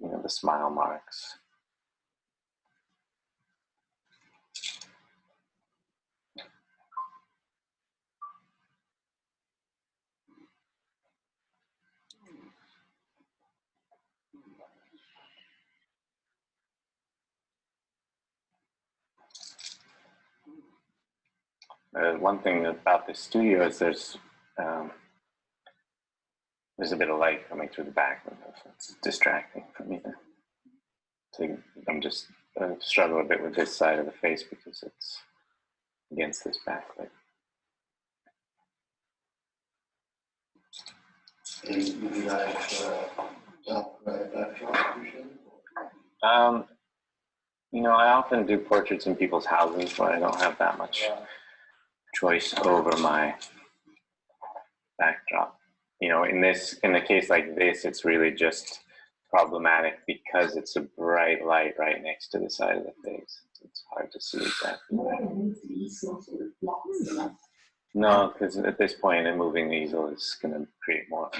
you know, the smile marks. One thing about the studio is there's a bit of light coming through the back window, so it's distracting for me. So I'm just struggle a bit with this side of the face because it's against this backlight. You know, I often do portraits in people's houses where I don't have that much choice over my backdrop. You know, in the case like this, it's really just problematic because it's a bright light right next to the side of the face. It's hard to see exactly. No, because at this point, moving the easel is going to create more.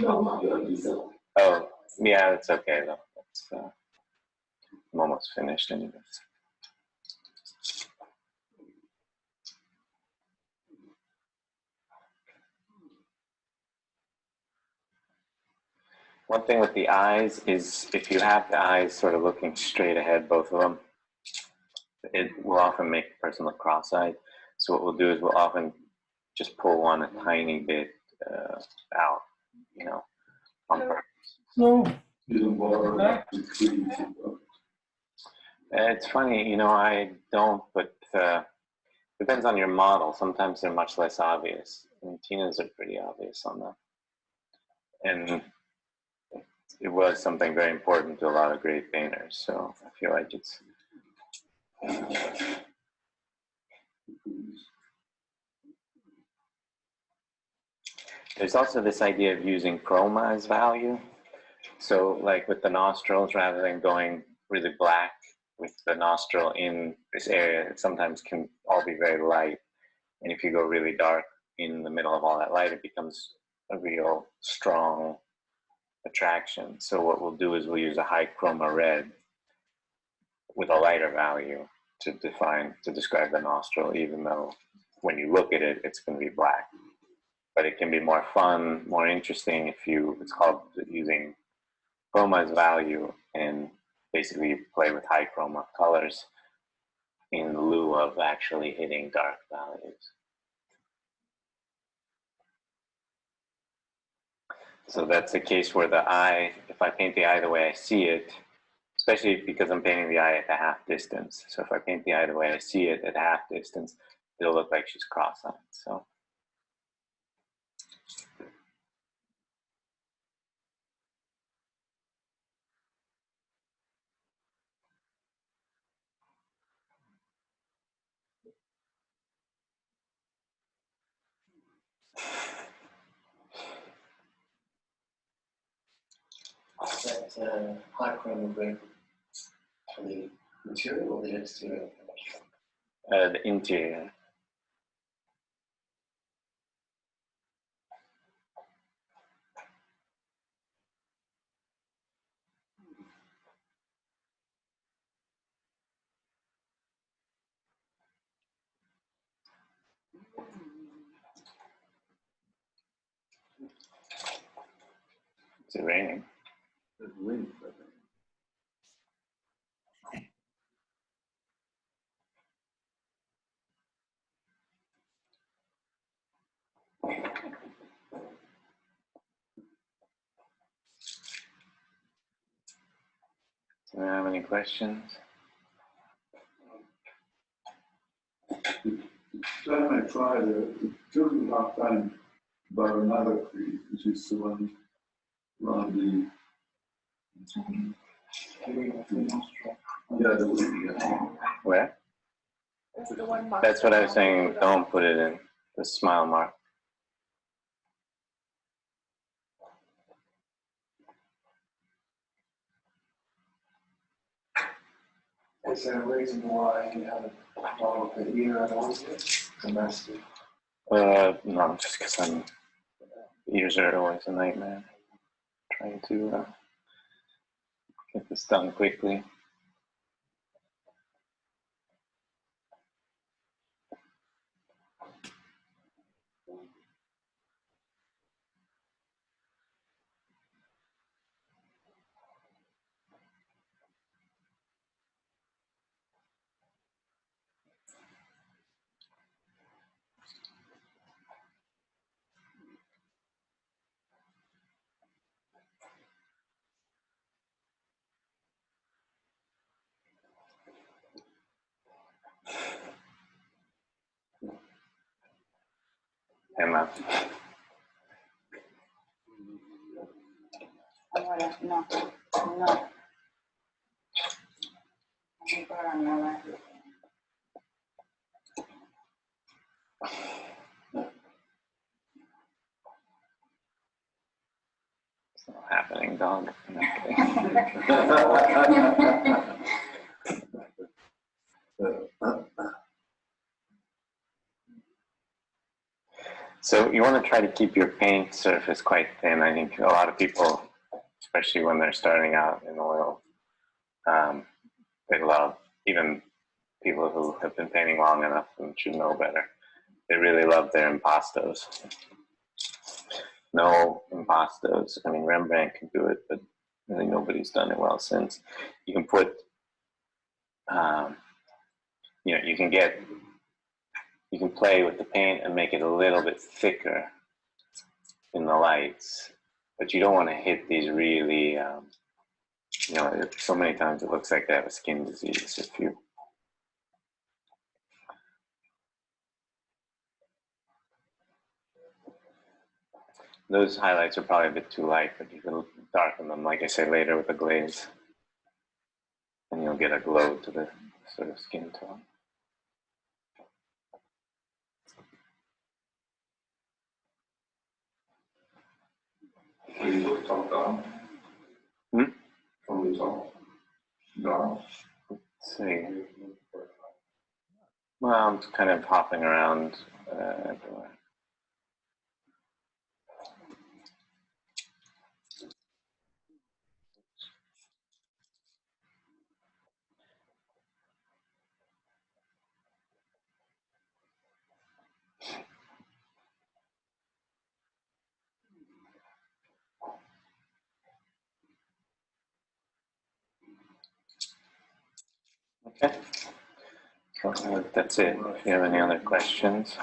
Oh, yeah, it's okay though. It's, I'm almost finished anyways. One thing with the eyes is if you have the eyes sort of looking straight ahead, both of them, it will often make the person look cross-eyed. So what we'll do is we'll often just pull one a tiny bit out, you know, on purpose. No. It's funny, you know, I don't, but depends on your model. Sometimes they're much less obvious. And Tina's are pretty obvious on them. And it was something very important to a lot of great painters. So I feel like it's. There's also this idea of using chroma as value. So like with the nostrils, rather than going really black with the nostril in this area, it sometimes can all be very light. And if you go really dark in the middle of all that light, it becomes a real strong attraction. So what we'll do is we'll use a high chroma red with a lighter value to describe the nostril, even though when you look at it, it's going to be black. But it can be more fun, more interesting if it's called using chroma as value, and basically you play with high chroma colors in lieu of actually hitting dark values. So that's a case where the eye, if I paint the eye the way I see it, especially because I'm painting the eye at the half distance. So if I paint the eye the way I see it at half distance, it'll look like she's cross-eyed. So. That high chroma red for the material or the exterior? The interior. Is it raining? It's wind. Do you have any questions? Then I tried it took me a long time, but another tree, which is the one around the. Yeah, the one. Where? That's what I was saying. Don't put it in the smile mark. Is there a reason why you haven't followed the ear at all yet? The master? No, just because ears are always a nightmare. Trying to Get this done quickly. Emma. Ahora, no, no. Ahora no, ¿verdad? It's not happening, dog. So you want to try to keep your paint surface quite thin. I think a lot of people, especially when they're starting out in oil, they love, even people who have been painting long enough and should know better, they really love their impastos. No impastos. I mean, Rembrandt can do it, but really nobody's done it well since. You can put, you know, you can play with the paint and make it a little bit thicker in the lights, but you don't want to hit these really, you know, so many times it looks like they have a skin disease if you. Those highlights are probably a bit too light, but you can darken them, like I said, later with a glaze, and you'll get a glow to the sort of skin tone. Please look top down. From the top down. Let's see. Well, I'm kind of hopping around everywhere. Okay, so that's it. If you have any other questions.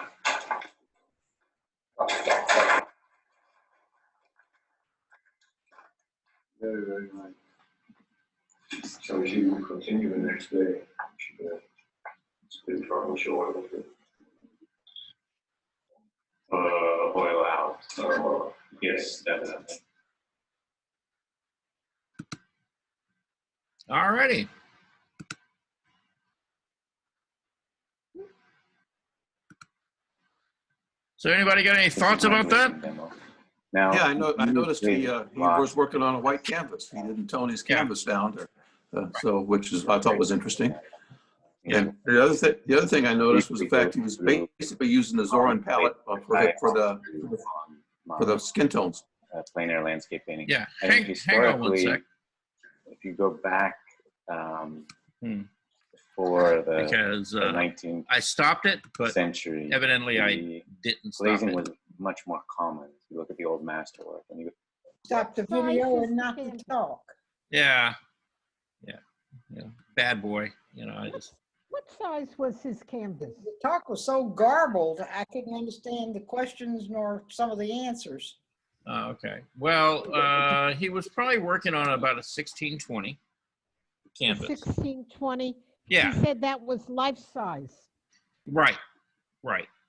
Very, very nice. So she will continue the next day. She will spin from the oil with it. Oil out. Yes, definitely. All righty. So anybody got any thoughts about that? Now, Yeah, I noticed he was working on a white canvas. He didn't tone his canvas down, so which is I thought was interesting. Yeah. And the other thing I noticed was the fact he was basically using the Zorin palette for the skin tones. Plein air landscape painting. Yeah, I think hang on one sec. If you go back for the, Because the 19th I stopped it, but century, evidently I didn't stop glazing it. was much more common. If you look at the old masterwork, and you Stop the video and not the talk. Yeah. Bad boy. You know, I just. What size was his canvas? The talk was so garbled, I couldn't understand the questions nor some of the answers. Okay. Well, he was probably working on about a 1620 canvas. 1620? Yeah. He said that was life size. Right.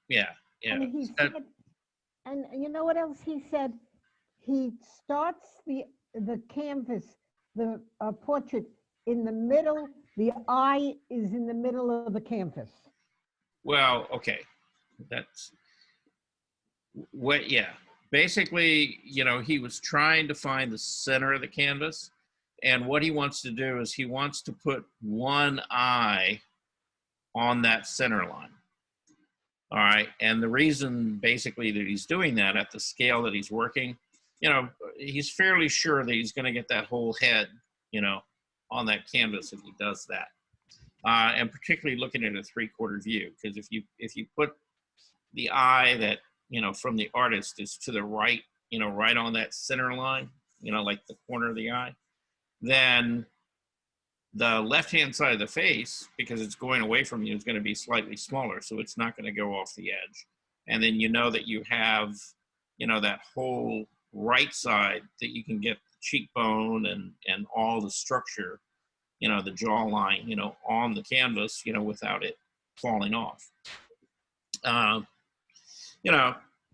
Yeah. And he said, and you know what else he said? He starts the canvas, the portrait in the middle. The eye is in the middle of the canvas. Well, okay. That's what, yeah. Basically, you know, he was trying to find the center of the canvas. And what he wants to do is he wants to put one eye on that center line. All right. And the reason basically that he's doing that at the scale that he's working, you know, he's fairly sure that he's going to get that whole head, you know, on that canvas if he does that. And particularly looking at a 3/4 view, because if you put the eye that, from the artist is to the right, right on that center line, like the corner of the eye, then the left-hand side of the face, because it's going away from you, is going to be slightly smaller, so it's not going to go off the edge. And then that you have, that whole right side that you can get the cheekbone and all the structure, the jawline, on the canvas, without it falling off.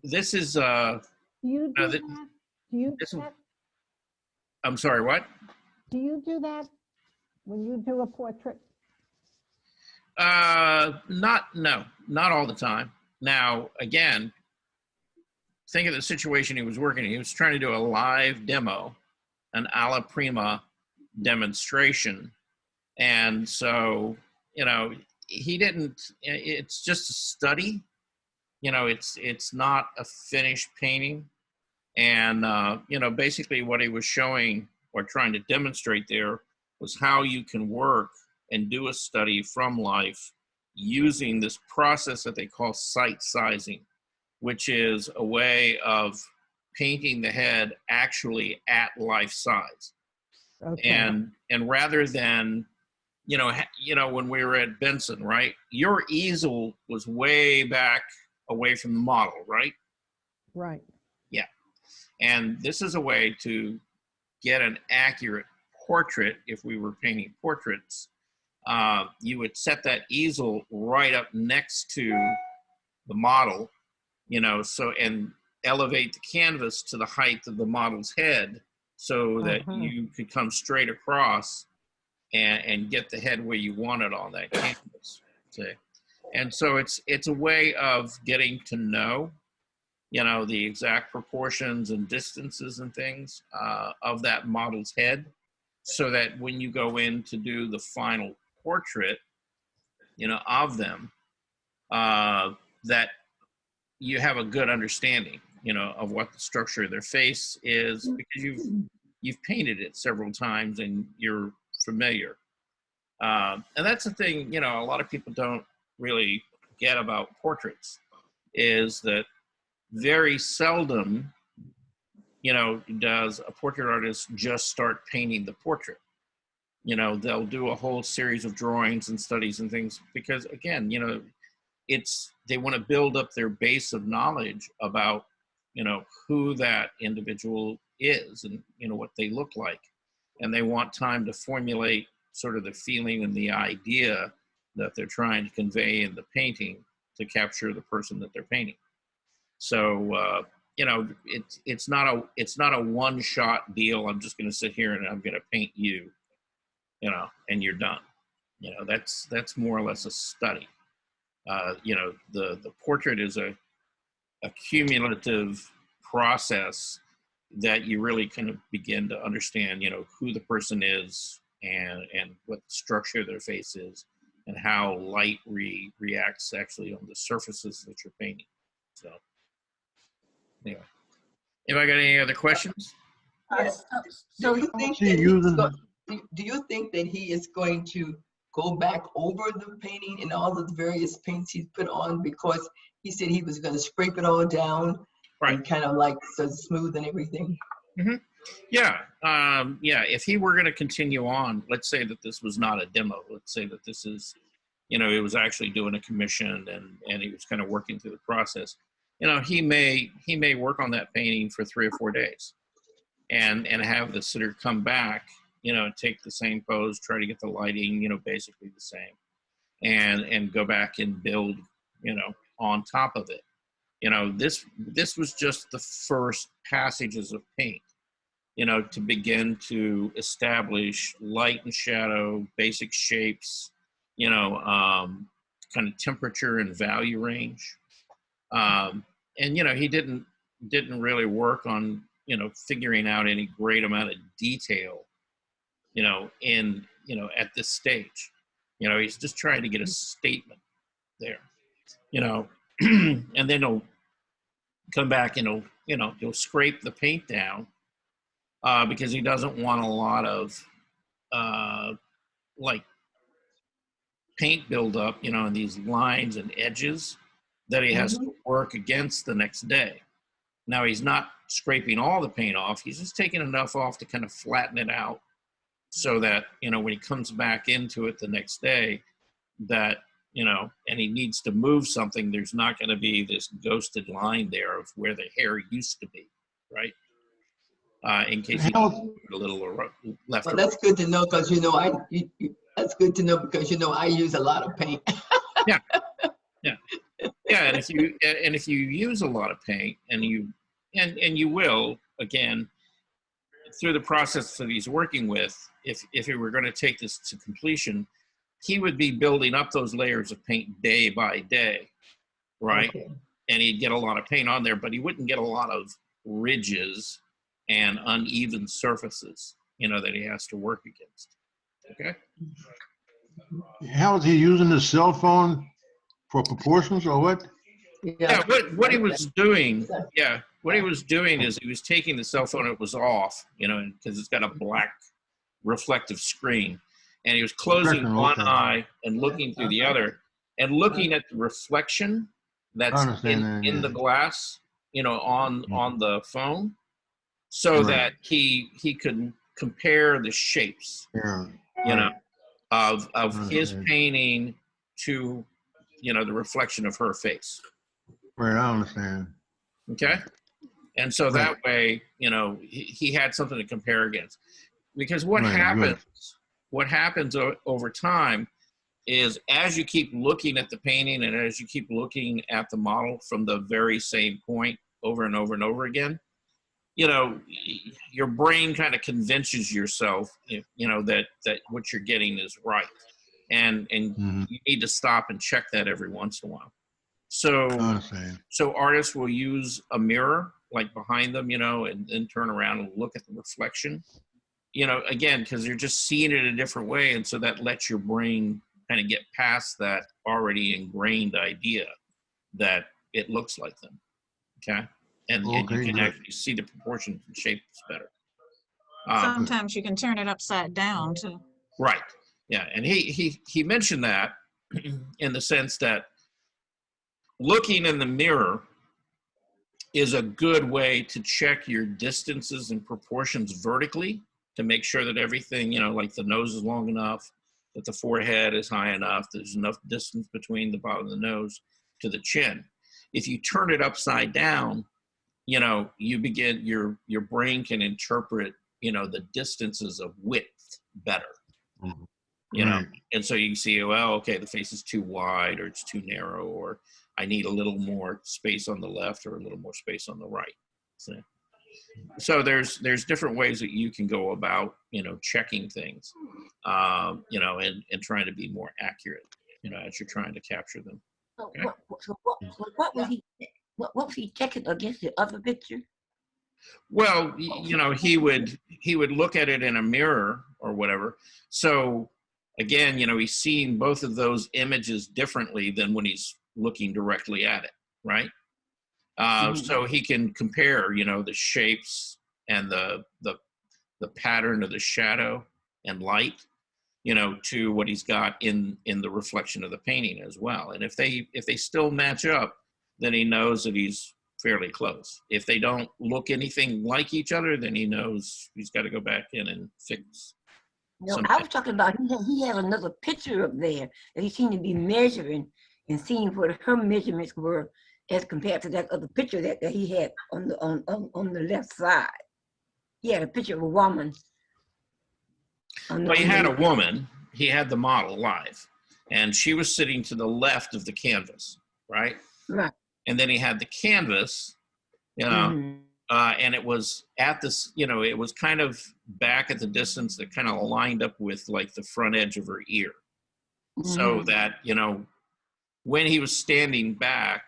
This is, Do you do that? Do you do that? I'm sorry, what? Do you do that when you do a portrait? Not all the time. Now, again, think of the situation he was working in. He was trying to do a live demo, an alla prima demonstration. And so, he didn't, it's just a study, it's not a finished painting. And, basically what he was showing or trying to demonstrate there was how you can work and do a study from life using this process that they call sight sizing, which is a way of painting the head actually at life size. Okay. And rather than, when we were at Benson, right? Your easel was way back away from the model, right? Right. Yeah. And this is a way to get an accurate portrait. If we were painting portraits, you would set that easel right up next to the model, and elevate the canvas to the height of the model's head so that you could come straight across and get the head where you want it on that canvas. See? And so it's a way of getting to know, the exact proportions and distances and things of that model's head, so that when you go in to do the final portrait, of them, that you have a good understanding, of what the structure of their face is, because you've painted it several times and you're familiar. And that's the thing, a lot of people don't really get about portraits, is that very seldom, does a portrait artist just start painting the portrait. They'll do a whole series of drawings and studies and things, because again, they want to build up their base of knowledge about, who that individual is and, what they look like. And they want time to formulate sort of the feeling and the idea that they're trying to convey in the painting to capture the person that they're painting. So, it's not a one-shot deal. I'm just going to sit here and I'm going to paint you, and you're done. That's more or less a study. The portrait is a cumulative process that you really kind of begin to understand, who the person is and what the structure of their face is and how light reacts actually on the surfaces that you're painting. So anyway, have I got any other questions? Yes. So you think that do you think that he is going to go back over the painting and all of the various paints he's put on, because he said he was going to scrape it all down, right, and kind of like so smooth and everything? Mm-hmm. Yeah. If he were going to continue on, let's say that this was not a demo. Let's say that this is, it was actually doing a commission and he was kind of working through the process. He may work on that painting for 3 or 4 days and have the sitter come back, take the same pose, try to get the lighting, basically the same, and go back and build, on top of it. This was just the first passages of paint, to begin to establish light and shadow, basic shapes, kind of temperature and value range. And, he didn't really work on, figuring out any great amount of detail, at this stage. He's just trying to get a statement there, and then he'll come back and he'll scrape the paint down because he doesn't want a lot of, like paint buildup, you know, in these lines and edges that he has to work against the next day. Now he's not scraping all the paint off. He's just taking enough off to kind of flatten it out so that, you know, when he comes back into it the next day, that, you know, and he needs to move something, there's not going to be this ghosted line there of where the hair used to be, right? In case he a little left. Well, that's good to know because, you know, that's good to know because, you know, I use a lot of paint. Yeah. Yeah, and if you use a lot of paint and you will, again, through the process that he's working with, if he were going to take this to completion, he would be building up those layers of paint day by day, right? Okay. And he'd get a lot of paint on there, but he wouldn't get a lot of ridges and uneven surfaces, you know, that he has to work against. Okay. How is he using his cell phone for proportions or what? Yeah, what he was doing, what he was doing is he was taking the cell phone, it was off, you know, because it's got a black reflective screen, and he was closing one eye and looking through the other, and looking at the reflection that's in the glass, you know, on the phone, so that he could compare the shapes, you know, of his painting to, you know, the reflection of her face. Right, I understand. Okay. And so that way, you know, he had something to compare against. Because what happens over time is as you keep looking at the painting and as you keep looking at the model from the very same point over and over and over again, you know, your brain kind of convinces yourself, you know, that what you're getting is right. And you need to stop and check that every once in a while. So artists will use a mirror like behind them, you know, and then turn around and look at the reflection, you know, again, because you're just seeing it a different way. And so that lets your brain kind of get past that already ingrained idea that it looks like them. Okay. And you can actually see the proportions and shapes better. Sometimes you can turn it upside down too. Right. Yeah. And he mentioned that in the sense that looking in the mirror is a good way to check your distances and proportions vertically to make sure that everything, you know, like the nose is long enough, that the forehead is high enough, there's enough distance between the bottom of the nose to the chin. If you turn it upside down, you know, you begin, your brain can interpret, you know, the distances of width better. You know, and so you can see, well, okay, the face is too wide or it's too narrow, or I need a little more space on the left or a little more space on the right. So there's different ways that you can go about, you know, checking things, you know, and trying to be more accurate, you know, as you're trying to capture them. Okay? What was he checking against the other picture? Well, you know, he would look at it in a mirror or whatever. So again, you know, he's seeing both of those images differently than when he's looking directly at it, right? So he can compare, you know, the shapes and the pattern of the shadow and light, you know, to what he's got in the reflection of the painting as well. And if they still match up, then he knows that he's fairly close. If they don't look anything like each other, then he knows he's got to go back in and fix. No, I was talking about he had another picture up there that he seemed to be measuring and seeing what her measurements were as compared to that other picture that he had on the left side. He had a picture of a woman. Well, he had a woman. He had the model live, and she was sitting to the left of the canvas, right? Right. And then he had the canvas, you know, and it was at this, you know, it was kind of back at the distance that kind of lined up with like the front edge of her ear. So that, you know, when he was standing back,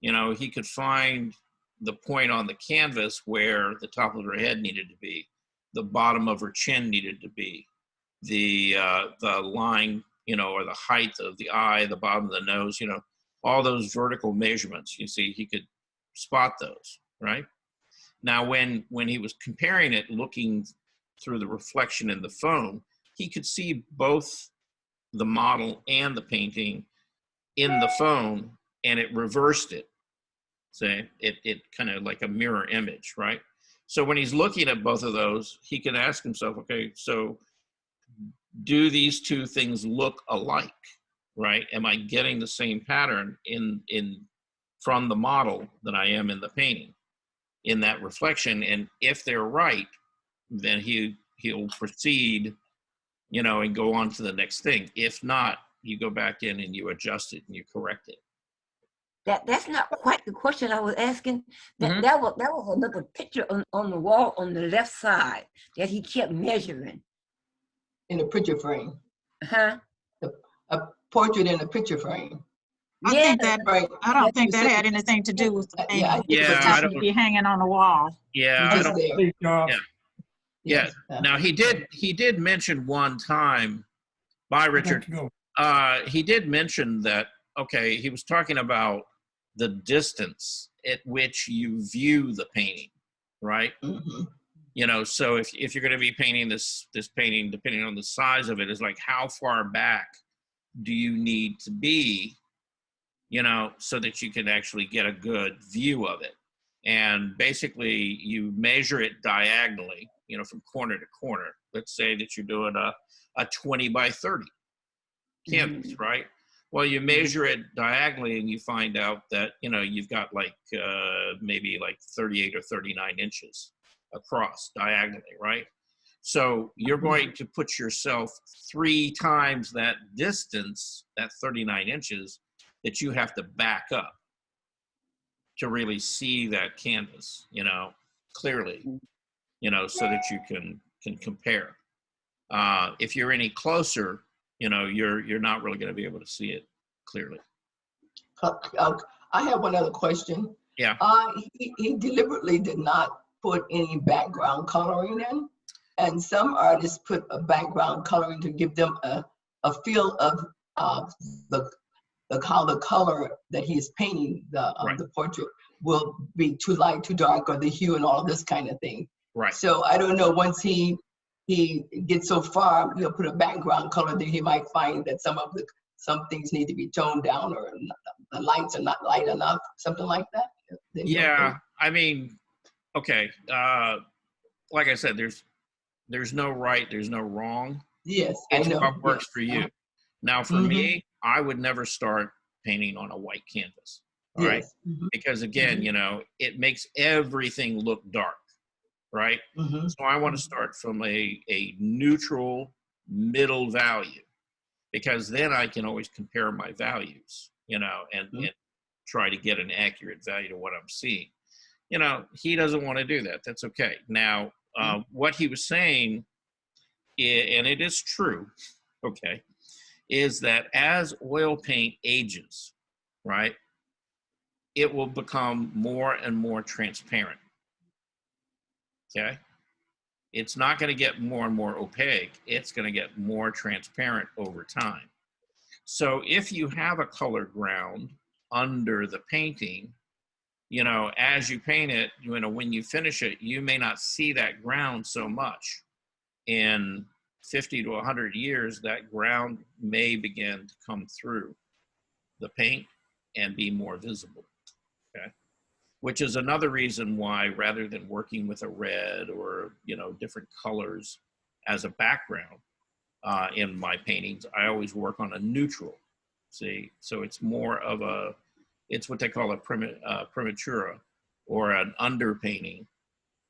you know, he could find the point on the canvas where the top of her head needed to be, the bottom of her chin needed to be, the line, you know, or the height of the eye, the bottom of the nose, you know, all those vertical measurements, you see, he could spot those, right? Now, when he was comparing it, looking through the reflection in the phone, he could see both the model and the painting in the phone, and it reversed it. Say it kind of like a mirror image, right? So when he's looking at both of those, he can ask himself, okay, so do these two things look alike, right? Am I getting the same pattern in from the model that I am in the painting, in that reflection? And if they're right, then he'll proceed, you know, and go on to the next thing. If not, you go back in and you adjust it and you correct it. That's not quite the question I was asking. That Mhm. that was another picture on the wall on the left side that he kept measuring. In a picture frame. Huh? A portrait in a picture frame. I Yeah. think that, Right. I don't That's think that had specific. anything to do with the painting. Yeah, I think It Yeah, just I happened don't- to be hanging on the wall. Yeah, I Just don't. there. Yeah. Yeah. Now he did mention one time. Bye, Richard. Go. He did mention that. Okay, he was talking about the distance at which you view the painting, right? Mhm. You know, so if you're going to be painting this painting, depending on the size of it, is like how far back do you need to be, you know, so that you can actually get a good view of it. And basically you measure it diagonally, you know, from corner to corner. Let's say that you're doing a 20 by 30 canvas, right? Well, you measure it diagonally and you find out that, you know, you've got like maybe like 38 or 39 inches across diagonally, right? So you're going to put yourself 3 times that distance, that 39 inches, that you have to back up to really see that canvas, you know, clearly, you know, so that you can compare. If you're any closer, you know, you're not really going to be able to see it clearly. I have one other question. Yeah. He deliberately did not put any background coloring in, and some artists put a background coloring to give them a feel of the how the color that he is painting the portrait will be too light, too dark, or the hue and all this kind of thing. Right. So I don't know, once he gets so far, he'll put a background color, then he might find that some things need to be toned down, or the lights are not light enough, something like that. Then Yeah, I mean, okay. Like I said, there's no right, there's no wrong. Yes, It's I know. what works Yes. for you. Now, for me, I would never start painting on a white canvas. All right, Yes. Mhm. because again, you know, it makes everything look dark, right? Mhm. So I want to start from a neutral middle value, because then I can always compare my values, you know, and try to get an accurate value to what I'm seeing. You know, he doesn't want to do that. That's okay. Now, what he was saying, and it is true, okay, is that as oil paint ages, right, it will become more and more transparent. Okay? It's not going to get more and more opaque. It's going to get more transparent over time. So if you have a color ground under the painting, you know, as you paint it, you know, when you finish it, you may not see that ground so much. In 50 to 100 years, that ground may begin to come through the paint and be more visible. Okay? Which is another reason why, rather than working with a red or, you know, different colors as a background in my paintings, I always work on a neutral. See, so it's more of it's what they call a prematura or an underpainting,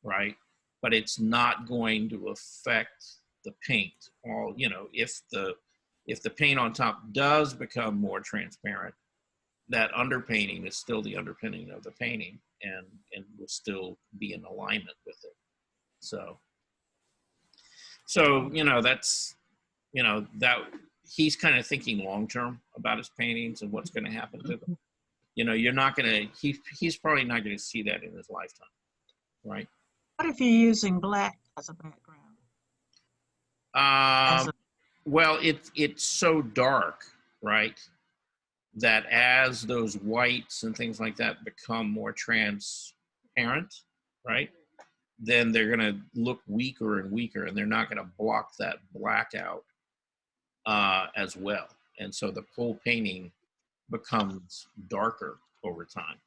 right? But it's not going to affect the paint. All, you know, if the paint on top does become more transparent, that underpainting is still the underpinning of the painting and will still be in alignment with it. So you know, that's, you know, that he's kind of thinking long-term about his paintings and what's going to happen to them. You know, you're not going to, he's probably not going to see that in his lifetime, right? What if you're using black as a background? Well, it's so dark, right, that as those whites and things like that become more transparent, right, then they're going to look weaker and weaker, and they're not going to block that black out as well. And so the whole painting becomes darker over time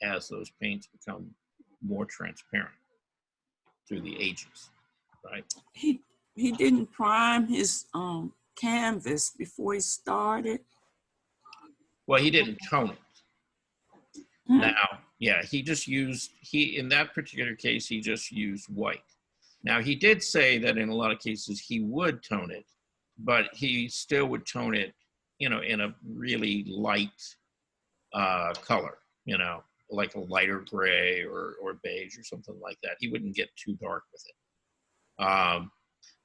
as those paints become more transparent through the ages, right? He didn't prime his canvas before he started. Well, he didn't tone it. Now, yeah, he just used, in that particular case, he just used white. Now, he did say that in a lot of cases he would tone it, but he still would tone it, you know, in a really light color, you know, like a lighter gray or beige or something like that. He wouldn't get too dark with it.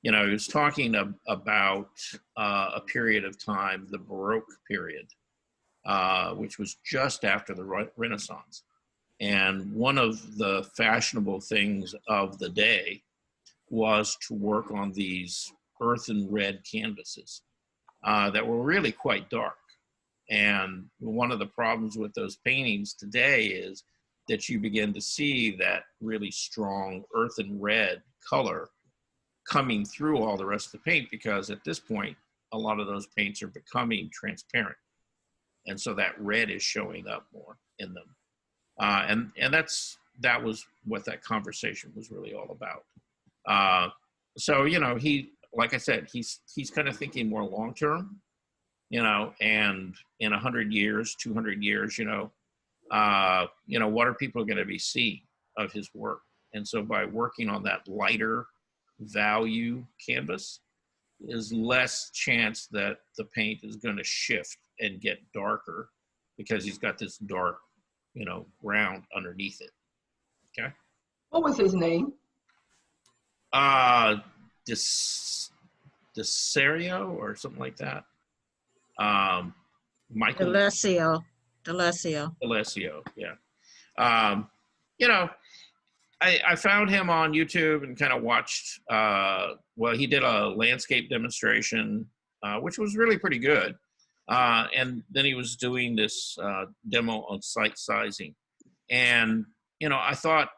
You know, he was talking about a period of time, the Baroque period, which was just after the Renaissance. And one of the fashionable things of the day was to work on these earthen red canvases that were really quite dark. And one of the problems with those paintings today is that you begin to see that really strong earthen red color coming through all the rest of the paint, because at this point, a lot of those paints are becoming transparent. And so that red is showing up more in them. And that was what that conversation was really all about. So, you know, like I said, he's kind of thinking more long-term, you know, and in 100 years, 200 years, you know, what are people going to be seeing of his work? And so by working on that lighter value canvas, is less chance that the paint is going to shift and get darker because he's got this dark, you know, ground underneath it. Okay. What was his name? Desario or something like that. Michael D'Alessio, yeah. You know, I found him on YouTube and kind of watched, well, he did a landscape demonstration, which was really pretty good. And then he was doing this demo on site sizing. And, you know, I thought,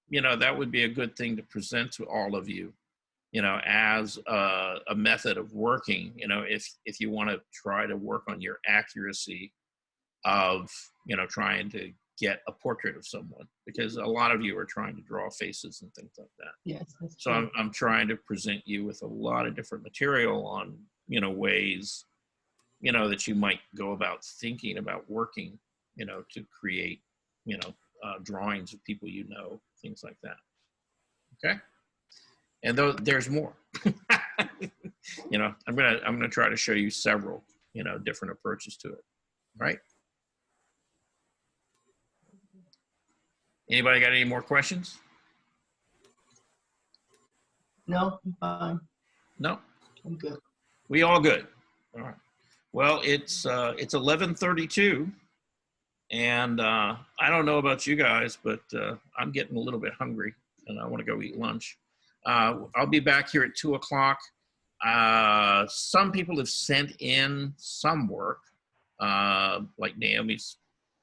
you know, that would be a good thing to present to all of you, you know, as a method of working, you know, if you want to try to work on your accuracy of, you know, trying to get a portrait of someone, because a lot of you are trying to draw faces and things like that. Yes. So I'm trying to present you with a lot of different material on, you know, ways, you know, that you might go about thinking about working, you know, to create, you know, drawings of people, you know, things like that. Okay. And though there's more, you know, I'm gonna try to show you several, you know, different approaches to it. Right. Anybody got any more questions? No, I'm fine. No? I'm good. We all good? All right. Well, it's 11:32, and I don't know about you guys, but I'm getting a little bit hungry, and I want to go eat lunch. I'll be back here at 2 o'clock. Some people have sent in some work, like Naomi's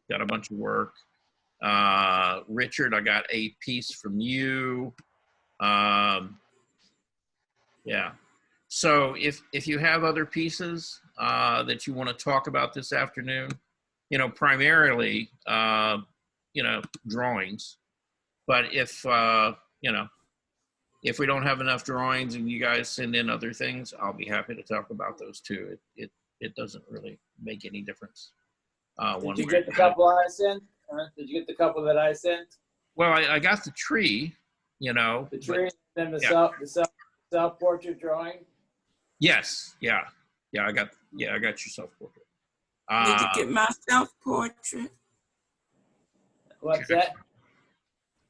got a bunch of work. Richard, I got a piece from you. Yeah. So if you have other pieces that you want to talk about this afternoon, you know, primarily, you know, drawings. But if, you know, if we don't have enough drawings and you guys send in other things, I'll be happy to talk about those too. It doesn't really make any difference. Did you get the couple I sent? Did you get the couple that I sent? Well, I got the tree, you know. The tree and then the yeah. self-portrait drawing? Yes, yeah. I got your self-portrait. Did you get my self-portrait? What's that?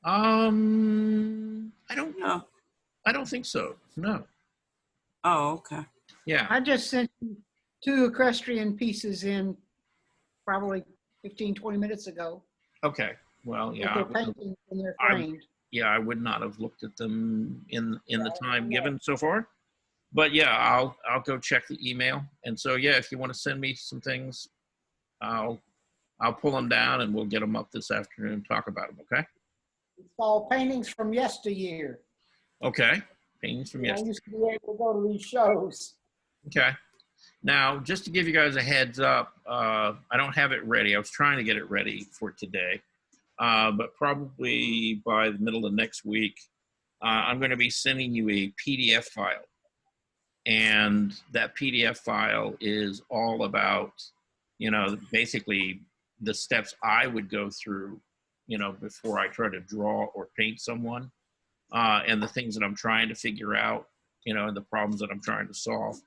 I don't know. I don't think so. No. Oh, okay. Yeah. I just sent you 2 equestrian pieces in probably 15, 20 minutes ago. Okay. Well, yeah. They're painted and they're framed. Yeah, I would not have looked at them in the time given so far. But yeah, I'll go check the email. And so yeah, if you want to send me some things, I'll pull them down and we'll get them up this afternoon and talk about them. Okay. It's called Paintings from Yesteryear. Okay. Paintings from I yesterday. used to be able to go to these shows. Okay. Now, just to give you guys a heads up, I don't have it ready. I was trying to get it ready for today, but probably by the middle of next week, I'm going to be sending you a PDF file. And that PDF file is all about, you know, basically the steps I would go through, you know, before I try to draw or paint someone, and the things that I'm trying to figure out, you know, and the problems that I'm trying to solve.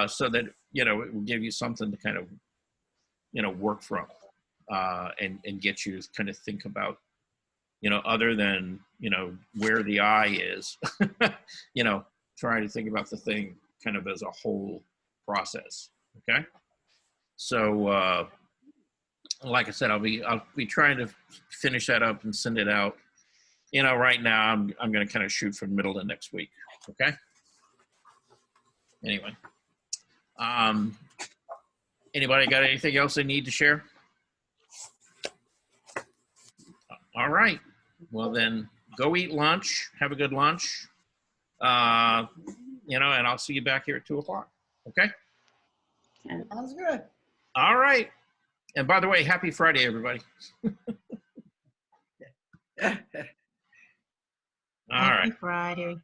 So that, you know, it will give you something to kind of, you know, work from, and get you to kind of think about, you know, other than, you know, where the eye is, you know, trying to think about the thing kind of as a whole process. Okay. So, like I said, I'll be trying to finish that up and send it out. You know, right now I'm going to kind of shoot for the middle of next week. Okay. Anyway. Anybody got anything else they need to share? All right. Well, then go eat lunch. Have a good lunch. You know, and I'll see you back here at 2 o'clock. Okay. Sounds good. All right. And by the way, happy Friday, everybody. All right. Happy Friday.